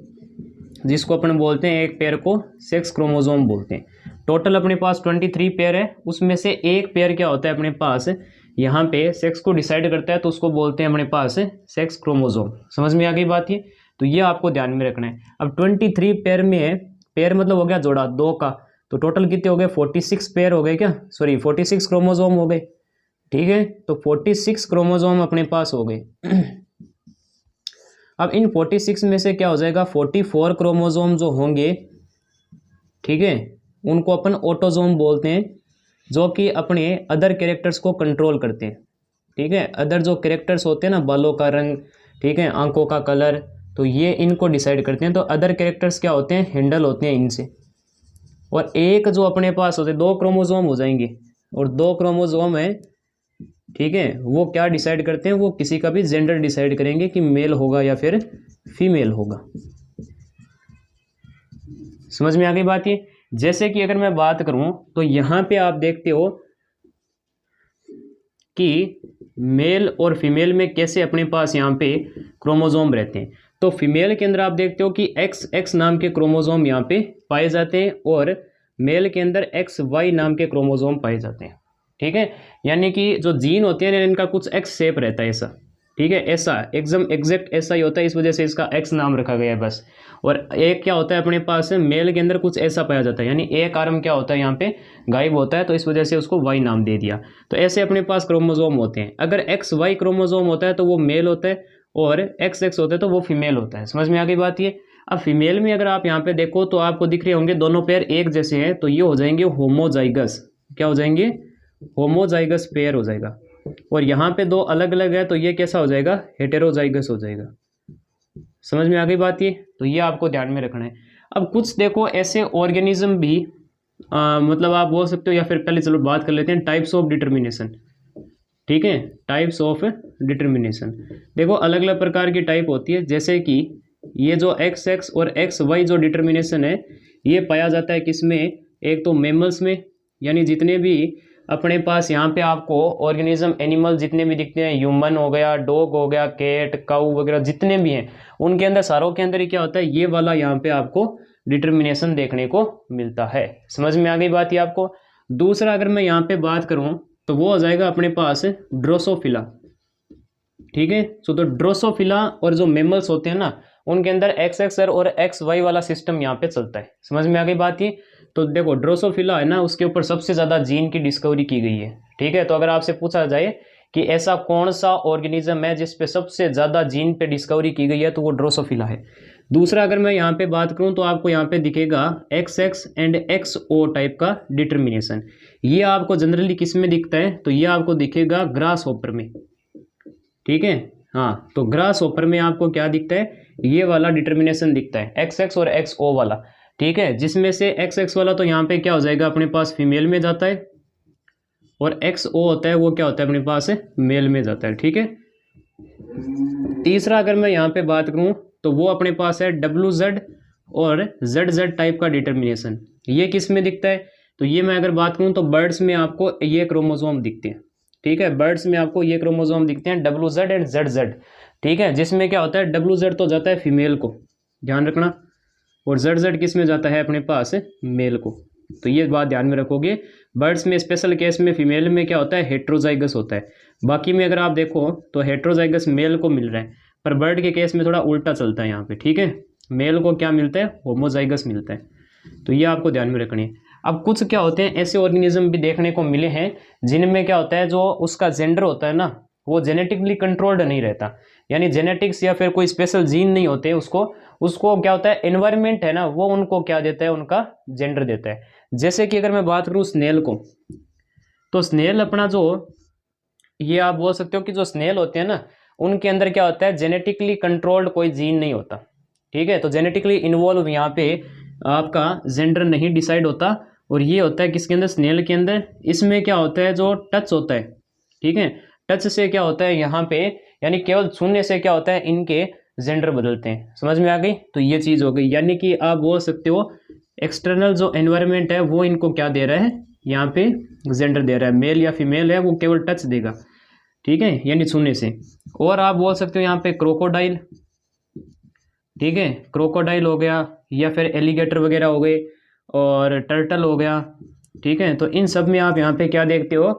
जिसको अपन बोलते हैं, एक पेयर को सेक्स क्रोमोजोम बोलते हैं। टोटल अपने पास 23 पेयर है, उसमें से एक पेयर क्या होता है अपने पास यहाँ पे सेक्स को डिसाइड करता है, तो उसको बोलते हैं अपने पास सेक्स क्रोमोजोम। समझ में आ गई बात ये, तो ये आपको ध्यान में रखना है। अब 23 पेयर में, पेयर मतलब हो गया जोड़ा, दो का, तो टोटल कितने हो गए, 46 पेयर हो गए, क्या सॉरी 46 क्रोमोजोम हो गए। ठीक है, तो 46 क्रोमोजोम अपने पास हो गए। अब इन 46 में से क्या हो जाएगा, 44 क्रोमोजोम जो होंगे, ठीक है, उनको अपन ऑटोजोम बोलते हैं, जो कि अपने अदर कैरेक्टर्स को कंट्रोल करते हैं। ठीक है, अदर जो कैरेक्टर्स होते हैं ना, बालों का रंग, ठीक है, आंखों का कलर, तो ये इनको डिसाइड करते हैं। तो अदर कैरेक्टर्स क्या होते हैं, हैंडल होते हैं इनसे। और एक जो अपने पास होते हैं, 2 क्रोमोजोम हो जाएंगे, और 2 क्रोमोजोम है, ठीक है, वो क्या डिसाइड करते हैं, वो किसी का भी जेंडर डिसाइड करेंगे कि मेल होगा या फिर फीमेल होगा। समझ में आ गई बात ये। जैसे कि अगर मैं बात करूं तो यहाँ पे आप देखते हो कि मेल और फीमेल में कैसे अपने पास यहाँ पे क्रोमोजोम रहते हैं। तो फीमेल के अंदर आप देखते हो कि XX नाम के क्रोमोजोम यहाँ पे पाए जाते हैं, और मेल के अंदर XY नाम के क्रोमोजोम पाए जाते हैं। ठीक है, यानी कि जो जीन होते हैं इनका कुछ X शेप रहता है ऐसा। ठीक है, ऐसा एकदम एग्जैक्ट ऐसा ही होता है, इस वजह से इसका X नाम रखा गया है बस। और एक क्या होता है अपने पास, मेल के अंदर कुछ ऐसा पाया जाता है, यानी एक आर्म क्या होता है यहाँ पे गायब होता है, तो इस वजह से उसको Y नाम दे दिया। तो ऐसे अपने पास क्रोमोजोम होते हैं। अगर XY क्रोमोजोम होता है तो वो मेल होता है, और XX होता है तो वो फीमेल होता है। समझ में आ गई बात ये। अब फीमेल में अगर आप यहाँ पे देखो तो आपको दिख रहे होंगे दोनों पेयर एक जैसे हैं, तो ये हो जाएंगे होमोजाइगस। क्या हो जाएंगे, होमोजाइगस पेयर हो जाएगा। और यहाँ पे 2 अलग अलग है, तो ये कैसा हो जाएगा, हेटेरोजाइगस हो जाएगा। समझ में आ गई बात ये, तो ये आपको ध्यान में रखना है। अब कुछ देखो ऐसे ऑर्गेनिज्म भी मतलब आप बोल सकते हो, या फिर पहले चलो बात कर लेते हैं टाइप्स ऑफ डिटर्मिनेशन। ठीक है, टाइप्स ऑफ डिटर्मिनेशन, देखो अलग अलग प्रकार की टाइप होती है। जैसे कि ये जो XX और XY जो डिटर्मिनेशन है, ये पाया जाता है किसमें, एक तो मैमल्स में, यानी जितने भी अपने पास यहाँ पे आपको ऑर्गेनिज्म एनिमल जितने भी दिखते हैं, ह्यूमन हो गया, डॉग हो गया, कैट, काऊ वगैरह जितने भी हैं, उनके अंदर सारों के अंदर ही क्या होता है, ये वाला यहाँ पे आपको डिटर्मिनेशन देखने को मिलता है। समझ में आ गई बात ये आपको। दूसरा अगर मैं यहाँ पे बात करूँ तो वो हो जाएगा अपने पास ड्रोसोफिला। ठीक है। तो ड्रोसोफिला और जो मेमल्स होते हैं ना, उनके अंदर एक्सएक्सआर और एक्सवाई वाला सिस्टम यहाँ पे चलता है। समझ में आ गई बात ये। तो देखो ड्रोसोफिला है ना, उसके ऊपर सबसे ज़्यादा जीन की डिस्कवरी की गई है। ठीक है। तो अगर आपसे पूछा जाए कि ऐसा कौन सा ऑर्गेनिज्म है जिस पे सबसे ज़्यादा जीन पे डिस्कवरी की गई है, तो वो ड्रोसोफिला है। दूसरा अगर मैं यहाँ पे बात करूँ तो आपको यहाँ पे दिखेगा XX एंड XO टाइप का डिटर्मिनेशन। ये आपको जनरली किस में दिखता है, तो ये आपको दिखेगा ग्रास हॉपर में। ठीक है। हाँ, तो ग्रास हॉपर में आपको क्या दिखता है, ये वाला डिटर्मिनेशन दिखता है XX और XO वाला। ठीक है। जिसमें से XX वाला तो यहाँ पे क्या हो जाएगा, अपने पास फीमेल में जाता है, और XO होता है वो क्या होता है, अपने पास मेल में जाता है। ठीक है। तीसरा अगर मैं यहाँ पे बात करूँ तो वो अपने पास है WZ और ZZ टाइप का डिटर्मिनेशन। ये किस में दिखता है, तो ये मैं अगर बात करूँ तो बर्ड्स में आपको ये क्रोमोसोम दिखते हैं। ठीक है। बर्ड्स में आपको ये क्रोमोसोम दिखते हैं WZ एंड ZZ। ठीक है। जिसमें क्या होता है, WZ तो जाता है फीमेल को, ध्यान रखना, और ZZ किस में जाता है, अपने पास मेल को। तो ये बात ध्यान में रखोगे। बर्ड्स में स्पेशल केस में फीमेल में क्या होता है, हेट्रोजाइगस होता है। बाकी में अगर आप देखो तो हेट्रोजाइगस मेल को मिल रहा है, पर बर्ड के केस में थोड़ा उल्टा चलता है यहाँ पे। ठीक है। मेल को क्या मिलता है, होमोजाइगस मिलता है। तो ये आपको ध्यान में रखनी है। अब कुछ क्या होते हैं ऐसे ऑर्गेनिज्म भी देखने को मिले हैं जिनमें क्या होता है, जो उसका जेंडर होता है ना, वो जेनेटिकली कंट्रोल्ड नहीं रहता, यानी जेनेटिक्स या फिर कोई स्पेशल जीन नहीं होते उसको क्या होता है, एनवायरनमेंट है ना, वो उनको क्या देता है, उनका जेंडर देता है। जैसे कि अगर मैं बात करूँ स्नेल को, तो स्नेल अपना जो, ये आप बोल सकते हो कि जो स्नेल होते हैं ना, उनके अंदर क्या होता है, जेनेटिकली कंट्रोल्ड कोई जीन नहीं होता। ठीक है। तो जेनेटिकली इन्वॉल्व यहाँ पे आपका जेंडर नहीं डिसाइड होता, और ये होता है किसके अंदर, स्नेल के अंदर। इसमें क्या होता है, जो टच होता है, ठीक है, टच से क्या होता है यहाँ पे, यानी केवल छूने से क्या होता है, इनके जेंडर बदलते हैं। समझ में आ गई। तो ये चीज़ हो गई, यानी कि आप बोल सकते हो एक्सटर्नल जो एनवायरनमेंट है वो इनको क्या दे रहा है, यहाँ पे जेंडर दे रहा है। मेल या फीमेल है वो केवल टच देगा। ठीक है, यानी छूने से। और आप बोल सकते हो यहाँ पे क्रोकोडाइल, ठीक है, क्रोकोडाइल हो गया, या फिर एलिगेटर वगैरह हो गए, और टर्टल हो गया। ठीक है। तो इन सब में आप यहाँ पे क्या देखते हो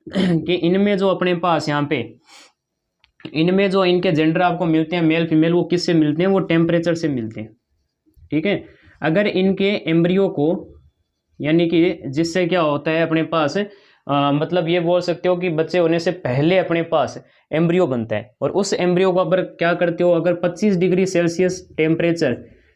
कि इनमें जो अपने पास यहाँ पे, इनमें जो इनके जेंडर आपको मिलते हैं मेल फीमेल, वो किससे मिलते हैं, वो टेम्परेचर से मिलते हैं। ठीक है। अगर इनके एम्ब्रियो को, यानी कि जिससे क्या होता है अपने पास मतलब ये बोल सकते हो कि बच्चे होने से पहले अपने पास एम्ब्रियो बनता है, और उस एम्ब्रियो को अगर क्या करते हो, अगर 25 डिग्री सेल्सियस टेम्परेचर,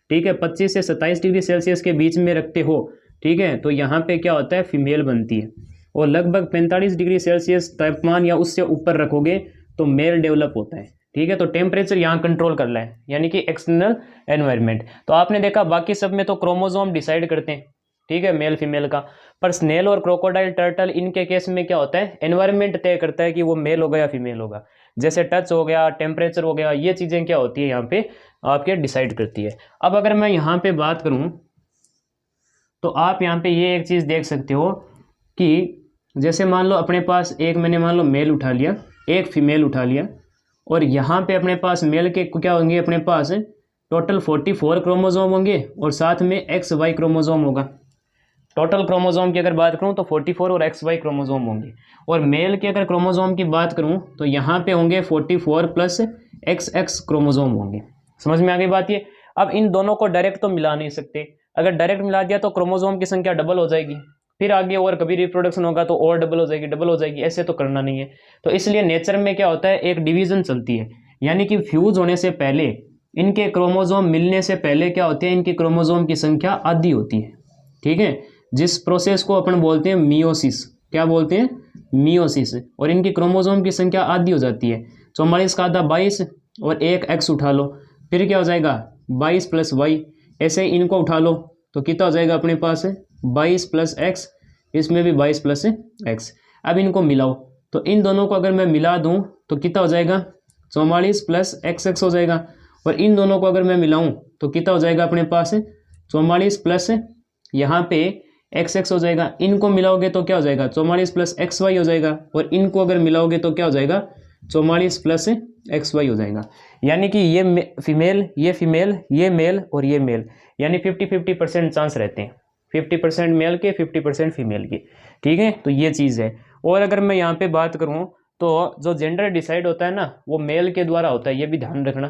ठीक है, 25 से 27 डिग्री सेल्सियस के बीच में रखते हो, ठीक है, तो यहाँ पे क्या होता है, फीमेल बनती है। और लगभग 45 डिग्री सेल्सियस तापमान या उससे ऊपर रखोगे तो मेल डेवलप होता है। ठीक है। तो टेम्परेचर यहाँ कंट्रोल कर रहा है, यानी कि एक्सटर्नल एनवायरनमेंट। तो आपने देखा बाकी सब में तो क्रोमोसोम डिसाइड करते हैं, ठीक है, मेल फीमेल का, पर स्नेल और क्रोकोडाइल टर्टल इनके केस में क्या होता है, एनवायरनमेंट तय करता है कि वो मेल होगा या फीमेल होगा। जैसे टच हो गया, टेम्परेचर हो गया, ये चीज़ें क्या होती है यहाँ पे आपके डिसाइड करती है। अब अगर मैं यहाँ पे बात करूँ तो आप यहाँ पे ये एक चीज़ देख सकते हो कि जैसे मान लो अपने पास एक, मैंने मान लो मेल उठा लिया, एक फीमेल उठा लिया, और यहाँ पे अपने पास मेल के क्या होंगे, अपने पास टोटल 44 क्रोमोसोम होंगे, और साथ में XY क्रोमोसोम होगा। टोटल क्रोमोसोम की अगर बात करूँ तो 44 और XY क्रोमोसोम होंगे। और मेल के अगर क्रोमोसोम की बात करूँ तो यहाँ पे होंगे 44 प्लस XX क्रोमोसोम होंगे। समझ में आ गई बात ये। अब इन दोनों को डायरेक्ट तो मिला नहीं सकते, अगर डायरेक्ट मिला दिया तो क्रोमोसोम की संख्या डबल हो जाएगी, फिर आगे और कभी रिप्रोडक्शन होगा तो और डबल हो जाएगी, ऐसे तो करना नहीं है। तो इसलिए नेचर में क्या होता है, एक डिवीजन चलती है, यानी कि फ्यूज होने से पहले, इनके क्रोमोसोम मिलने से पहले क्या होती है, इनकी क्रोमोसोम की संख्या आधी होती है। ठीक है। जिस प्रोसेस को अपन बोलते हैं मियोसिस, क्या बोलते हैं, मियोसिस। और इनकी क्रोमोसोम की संख्या आधी हो जाती है, 44 का आधा 22, और एक X उठा लो, फिर क्या हो जाएगा 22 प्लस Y, ऐसे ही इनको उठा लो तो कितना हो जाएगा अपने पास 22 प्लस X, इसमें भी 22 प्लस X। अब इनको मिलाओ तो इन दोनों को अगर मैं मिला दूं तो कितना हो जाएगा 44 प्लस XX हो जाएगा, और इन दोनों को अगर मैं मिलाऊं तो कितना हो जाएगा अपने पास 44 प्लस यहाँ पे XX हो जाएगा। इनको मिलाओगे तो क्या हो जाएगा 44 प्लस XY हो जाएगा, और इनको अगर मिलाओगे तो क्या हो जाएगा 44 प्लस XY हो जाएगा। यानी कि ये फीमेल, ये फीमेल, ये मेल और ये मेल, यानी 50-50% चांस रहते हैं, 50% मेल के 50% फीमेल के। ठीक है। तो ये चीज़ है। और अगर मैं यहाँ पे बात करूँ तो जो जेंडर डिसाइड होता है ना वो मेल के द्वारा होता है, ये भी ध्यान रखना,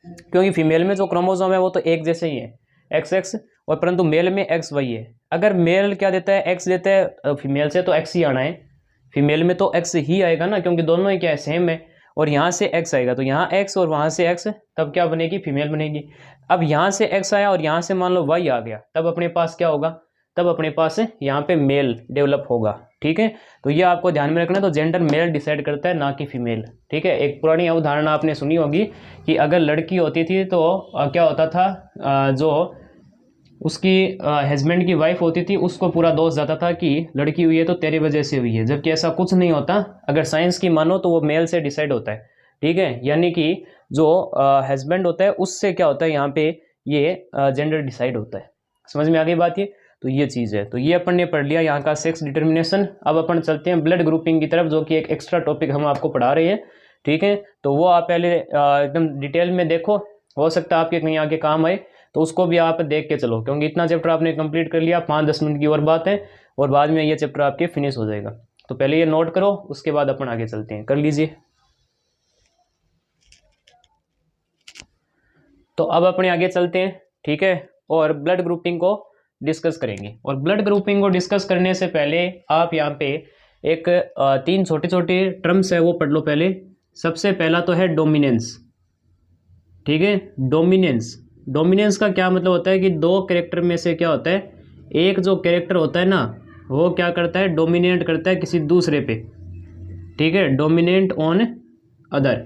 क्योंकि फीमेल में जो क्रोमोसोम है वो तो एक जैसे ही है एक्स एक्स, और परंतु मेल में एक्स वाई है। अगर मेल क्या देता है, एक्स देता है, फीमेल से तो एक्स ही आना है, फीमेल में तो एक्स ही आएगा ना, क्योंकि दोनों ही क्या है, सेम है। और यहाँ से एक्स आएगा तो यहाँ एक्स और वहाँ से एक्स, तब क्या बनेगी, फीमेल बनेगी। अब यहाँ से एक्स आया और यहाँ से मान लो वाई आ गया, तब अपने पास क्या होगा, तब अपने पास यहाँ पे मेल डेवलप होगा। ठीक है, तो ये आपको ध्यान में रखना है। तो जेंडर मेल डिसाइड करता है, ना कि फीमेल। ठीक है, एक पुरानी अवधारणा आपने सुनी होगी कि अगर लड़की होती थी तो क्या होता था, जो उसकी हस्बैंड की वाइफ होती थी उसको पूरा दोष जाता था कि लड़की हुई है तो तेरी वजह से हुई है, जबकि ऐसा कुछ नहीं होता। अगर साइंस की मानो तो वो मेल से डिसाइड होता है। ठीक है, यानी कि जो हस्बैंड होता है उससे क्या होता है, यहाँ पे ये जेंडर डिसाइड होता है। समझ में आ गई बात ये? तो ये चीज़ है। तो ये अपन ने पढ़ लिया यहाँ का सेक्स डिटर्मिनेशन। अब अपन चलते हैं ब्लड ग्रुपिंग की तरफ, जो कि एक एक्स्ट्रा टॉपिक हम आपको पढ़ा रहे हैं। ठीक है, तो वो आप पहले एकदम डिटेल में देखो, हो सकता है आपके कहीं आगे काम आए, तो उसको भी आप देख के चलो, क्योंकि इतना चैप्टर आपने कंप्लीट कर लिया, 5-10 मिनट की और बात है, और बाद में ये चैप्टर आपके फिनिश हो जाएगा। तो पहले ये नोट करो, उसके बाद अपन आगे चलते हैं। कर लीजिए। तो अब अपने आगे चलते हैं। ठीक है, और ब्लड ग्रुपिंग को डिस्कस करेंगे। और ब्लड ग्रुपिंग को डिस्कस करने से पहले आप यहाँ पे एक 3 छोटे छोटे टर्म्स है वो पढ़ लो पहले। सबसे पहला तो है डोमिनेंस। ठीक है, डोमिनेंस। डोमिनेंस का क्या मतलब होता है कि दो कैरेक्टर में से क्या होता है, एक जो कैरेक्टर होता है ना वो क्या करता है, डोमिनेट करता है किसी दूसरे पे। ठीक है, डोमिनेट ऑन अदर।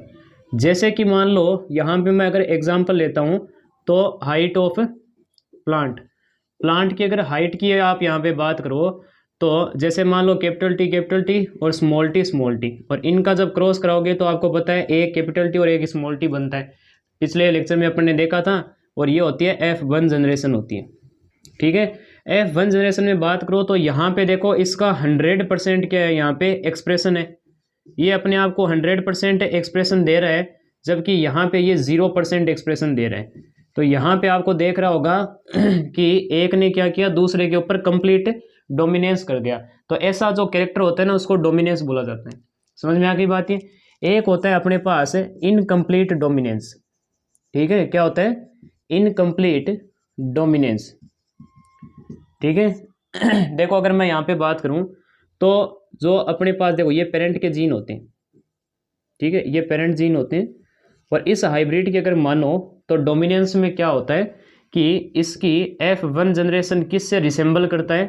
जैसे कि मान लो यहाँ पे मैं अगर एग्जांपल लेता हूँ, तो हाइट ऑफ प्लांट की अगर हाइट की आप यहाँ पे बात करो, तो जैसे मान लो कैपिटल टी और स्मॉल टी, और इनका जब क्रॉस कराओगे तो आपको पता है एक कैपिटल टी और एक स्मॉल टी बनता है। पिछले लेक्चर में अपन ने देखा था, और ये होती है F1 जनरेशन होती है। ठीक है, F1 जनरेशन में बात करो तो यहाँ पे देखो इसका 100% क्या है, यहाँ पे एक्सप्रेशन है, ये अपने आप को 100% एक्सप्रेशन दे रहा है, जबकि यहाँ पे ये 0% एक्सप्रेशन दे रहा है। तो यहाँ पे आपको देख रहा होगा कि एक ने क्या किया, दूसरे के ऊपर कंप्लीट डोमिनेंस कर गया। तो ऐसा जो कैरेक्टर होता है ना उसको डोमिनेंस बोला जाता है। समझ में आ गई बात ये? एक होता है अपने पास इनकम्प्लीट डोमिनेंस। ठीक है, क्या होता है, इनकम्प्लीट डोमिनेंस। ठीक है देखो अगर मैं यहाँ पे बात करूँ तो जो अपने पास देखो ये पेरेंट के जीन होते हैं। ठीक है, ये पेरेंट जीन होते हैं, और इस हाइब्रिड की अगर मानो तो डोमिनेंस में क्या होता है कि इसकी F1 जनरेशन किससे रिसेंबल करता है,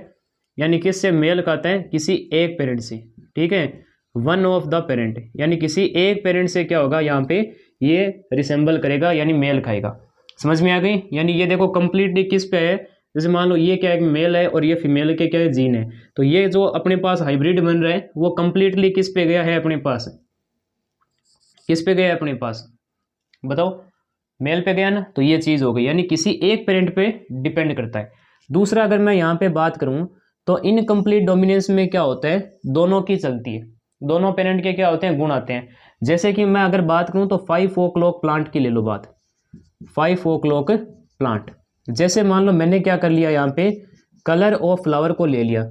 यानी किससे मेल खाता है, किसी एक पेरेंट से। ठीक है, वन ऑफ द पेरेंट, यानी किसी एक पेरेंट से क्या होगा यहाँ पे ये रिसेंबल करेगा, यानी मेल खाएगा। समझ में आ गई? यानी ये देखो कंप्लीटली किस पे है, जैसे मान लो ये क्या है, मेल है और ये फीमेल के क्या है, जीन है। तो ये जो अपने पास हाइब्रिड बन रहा है वो कंप्लीटली किस पे गया है, अपने पास किस पे गया है, अपने पास बताओ, मेल पे गया ना। तो ये चीज़ हो गई, यानी किसी एक पेरेंट पे डिपेंड करता है। दूसरा अगर मैं यहाँ पे बात करूँ तो इनकम्प्लीट डोमिनेंस में क्या होता है, दोनों की चलती है, दोनों पेरेंट के क्या होते हैं, गुण आते हैं। जैसे कि मैं अगर बात करूँ तो 5 o'clock प्लांट की ले लो बात, 5 o'clock प्लांट। जैसे मान लो मैंने क्या कर लिया, यहाँ पे कलर ऑफ फ्लावर को ले लिया।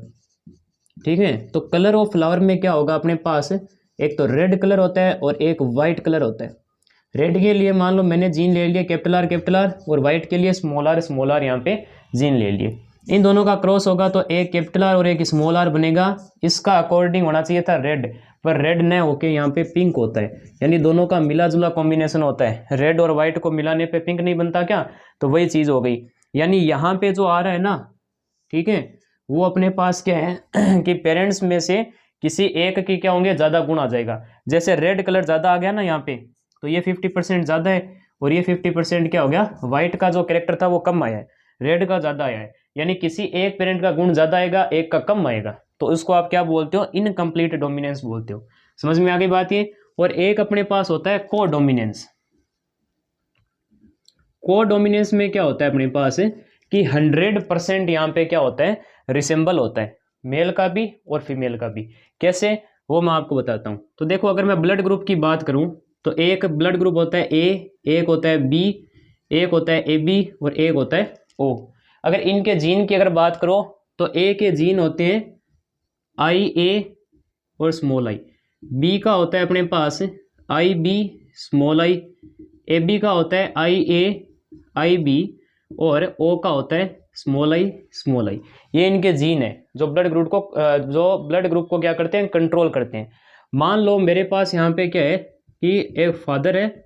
ठीक है, तो कलर ऑफ फ्लावर में क्या होगा अपने पास, एक तो रेड कलर होता है और एक वाइट कलर होता है। रेड के लिए मान लो मैंने जीन ले लिया कैपिटल आर, और वाइट के लिए स्मॉल आर यहाँ पे जीन ले लिए। इन दोनों का क्रॉस होगा तो एक कैपिटल आर और एक स्मॉल आर बनेगा। इसका अकॉर्डिंग होना चाहिए था रेड, पर रेड न होके यहाँ पे पिंक होता है, यानी दोनों का मिला जुला कॉम्बिनेशन होता है। रेड और वाइट को मिलाने पे पिंक नहीं बनता क्या, तो वही चीज़ हो गई। यानी यहाँ पे जो आ रहा है ना, ठीक है, वो अपने पास क्या है कि पेरेंट्स में से किसी एक की क्या होंगे, ज़्यादा गुण आ जाएगा। जैसे रेड कलर ज़्यादा आ गया ना यहाँ पे, तो ये 50% ज़्यादा है, और ये 50% क्या हो गया, वाइट का जो कैरेक्टर था वो कम आया है, रेड का ज़्यादा आया है। यानी किसी एक पेरेंट का गुण ज़्यादा आएगा, एक का कम आएगा, तो इसको आप क्या बोलते हो, इनकम्प्लीट डोमिनेंस बोलते हो। समझ में आ गई बात ये? और एक अपने पास होता है को डोमिनेंस। को डोमिनेंस में क्या होता है अपने पास कि 100% यहाँ पे क्या होता है, रिसेंबल होता है, मेल का भी और फीमेल का भी। कैसे, वो मैं आपको बताता हूँ। तो देखो अगर मैं ब्लड ग्रुप की बात करूँ तो एक ब्लड ग्रुप होता है ए, एक होता है बी, एक होता है ए बी, और एक होता है ओ। अगर इनके जीन की अगर बात करो तो ए के जीन होते हैं आई ए और स्मॉल आई। बी का होता है अपने पास I B small I, A B का होता है आई ए आई बी, और ओ का होता है स्मॉल आई स्मॉल आई। ये इनके जीन है जो ब्लड ग्रुप को क्या करते हैं, कंट्रोल करते हैं। मान लो मेरे पास यहाँ पे क्या है कि एक फादर है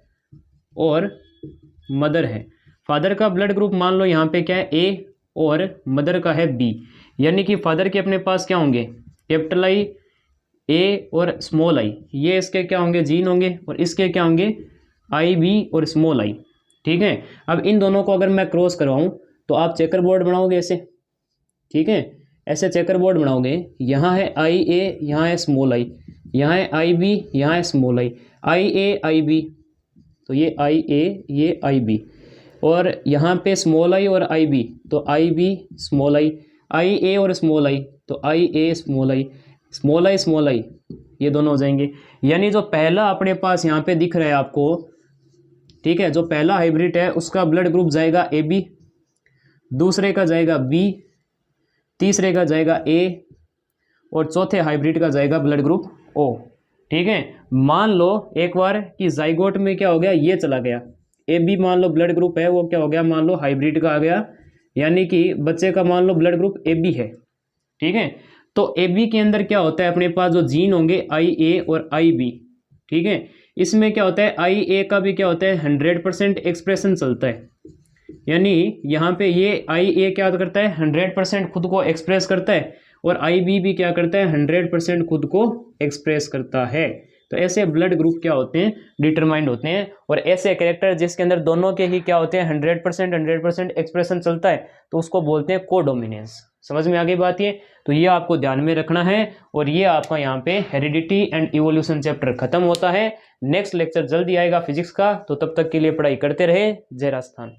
और मदर है। फादर का ब्लड ग्रुप मान लो यहाँ पे क्या है ए, और मदर का है बी, यानी कि फादर के अपने पास क्या होंगे, कैपिटल आई ए और स्मॉल आई, ये इसके क्या होंगे, जीन होंगे, और इसके क्या होंगे, आई बी और स्मॉल आई। ठीक है, अब इन दोनों को अगर मैं क्रॉस करवाऊँ तो आप चेकर बोर्ड बनाओगे ऐसे, ठीक है, ऐसे चेकर बोर्ड बनाओगे। यहाँ है आई ए, यहाँ है स्मॉल आई, यहाँ है आई बी, यहाँ है small I, I A I B, तो ये आई ए ये आई बी, और यहाँ पे स्मॉल आई और आई बी, तो आई बी स्मॉल आई ए और स्मॉल आई, तो आई ए स्मॉल आई, ये दोनों हो जाएंगे। यानी जो पहला अपने पास यहाँ पे दिख रहा है आपको, ठीक है, जो पहला हाइब्रिड है उसका ब्लड ग्रुप जाएगा ए बी, दूसरे का जाएगा बी, तीसरे का जाएगा ए, और चौथे हाइब्रिड का जाएगा ब्लड ग्रुप ओ। ठीक है, मान लो एक बार कि जाइगोट में क्या हो गया, ये चला गया, ए बी मान लो ब्लड ग्रुप है, वो क्या हो गया, मान लो हाइब्रिड का आ गया, यानी कि बच्चे का मान लो ब्लड ग्रुप ए बी है। ठीक है, तो ए बी के अंदर क्या होता है अपने पास जो जीन होंगे आई ए और आई बी। ठीक है, इसमें क्या होता है, आई ए का भी क्या होता है 100% एक्सप्रेशन चलता है, यानी यहाँ पे ये आई ए क्या करता है 100% खुद को एक्सप्रेस करता है, और आई बी भी क्या करता है 100% खुद को एक्सप्रेस करता है। तो ऐसे ब्लड ग्रुप क्या होते हैं, डिटरमाइंड होते हैं, और ऐसे कैरेक्टर जिसके अंदर दोनों के ही क्या होते हैं 100% एक्सप्रेशन चलता है, तो उसको बोलते हैं कोडोमिनेंस। समझ में आ गई बात ये, तो ये आपको ध्यान में रखना है। और ये आपका यहाँ पे हेरिडिटी एंड इवोल्यूशन चैप्टर खत्म होता है। नेक्स्ट लेक्चर जल्दी आएगा फिजिक्स का, तो तब तक के लिए पढ़ाई करते रहे। जय राजस्थान।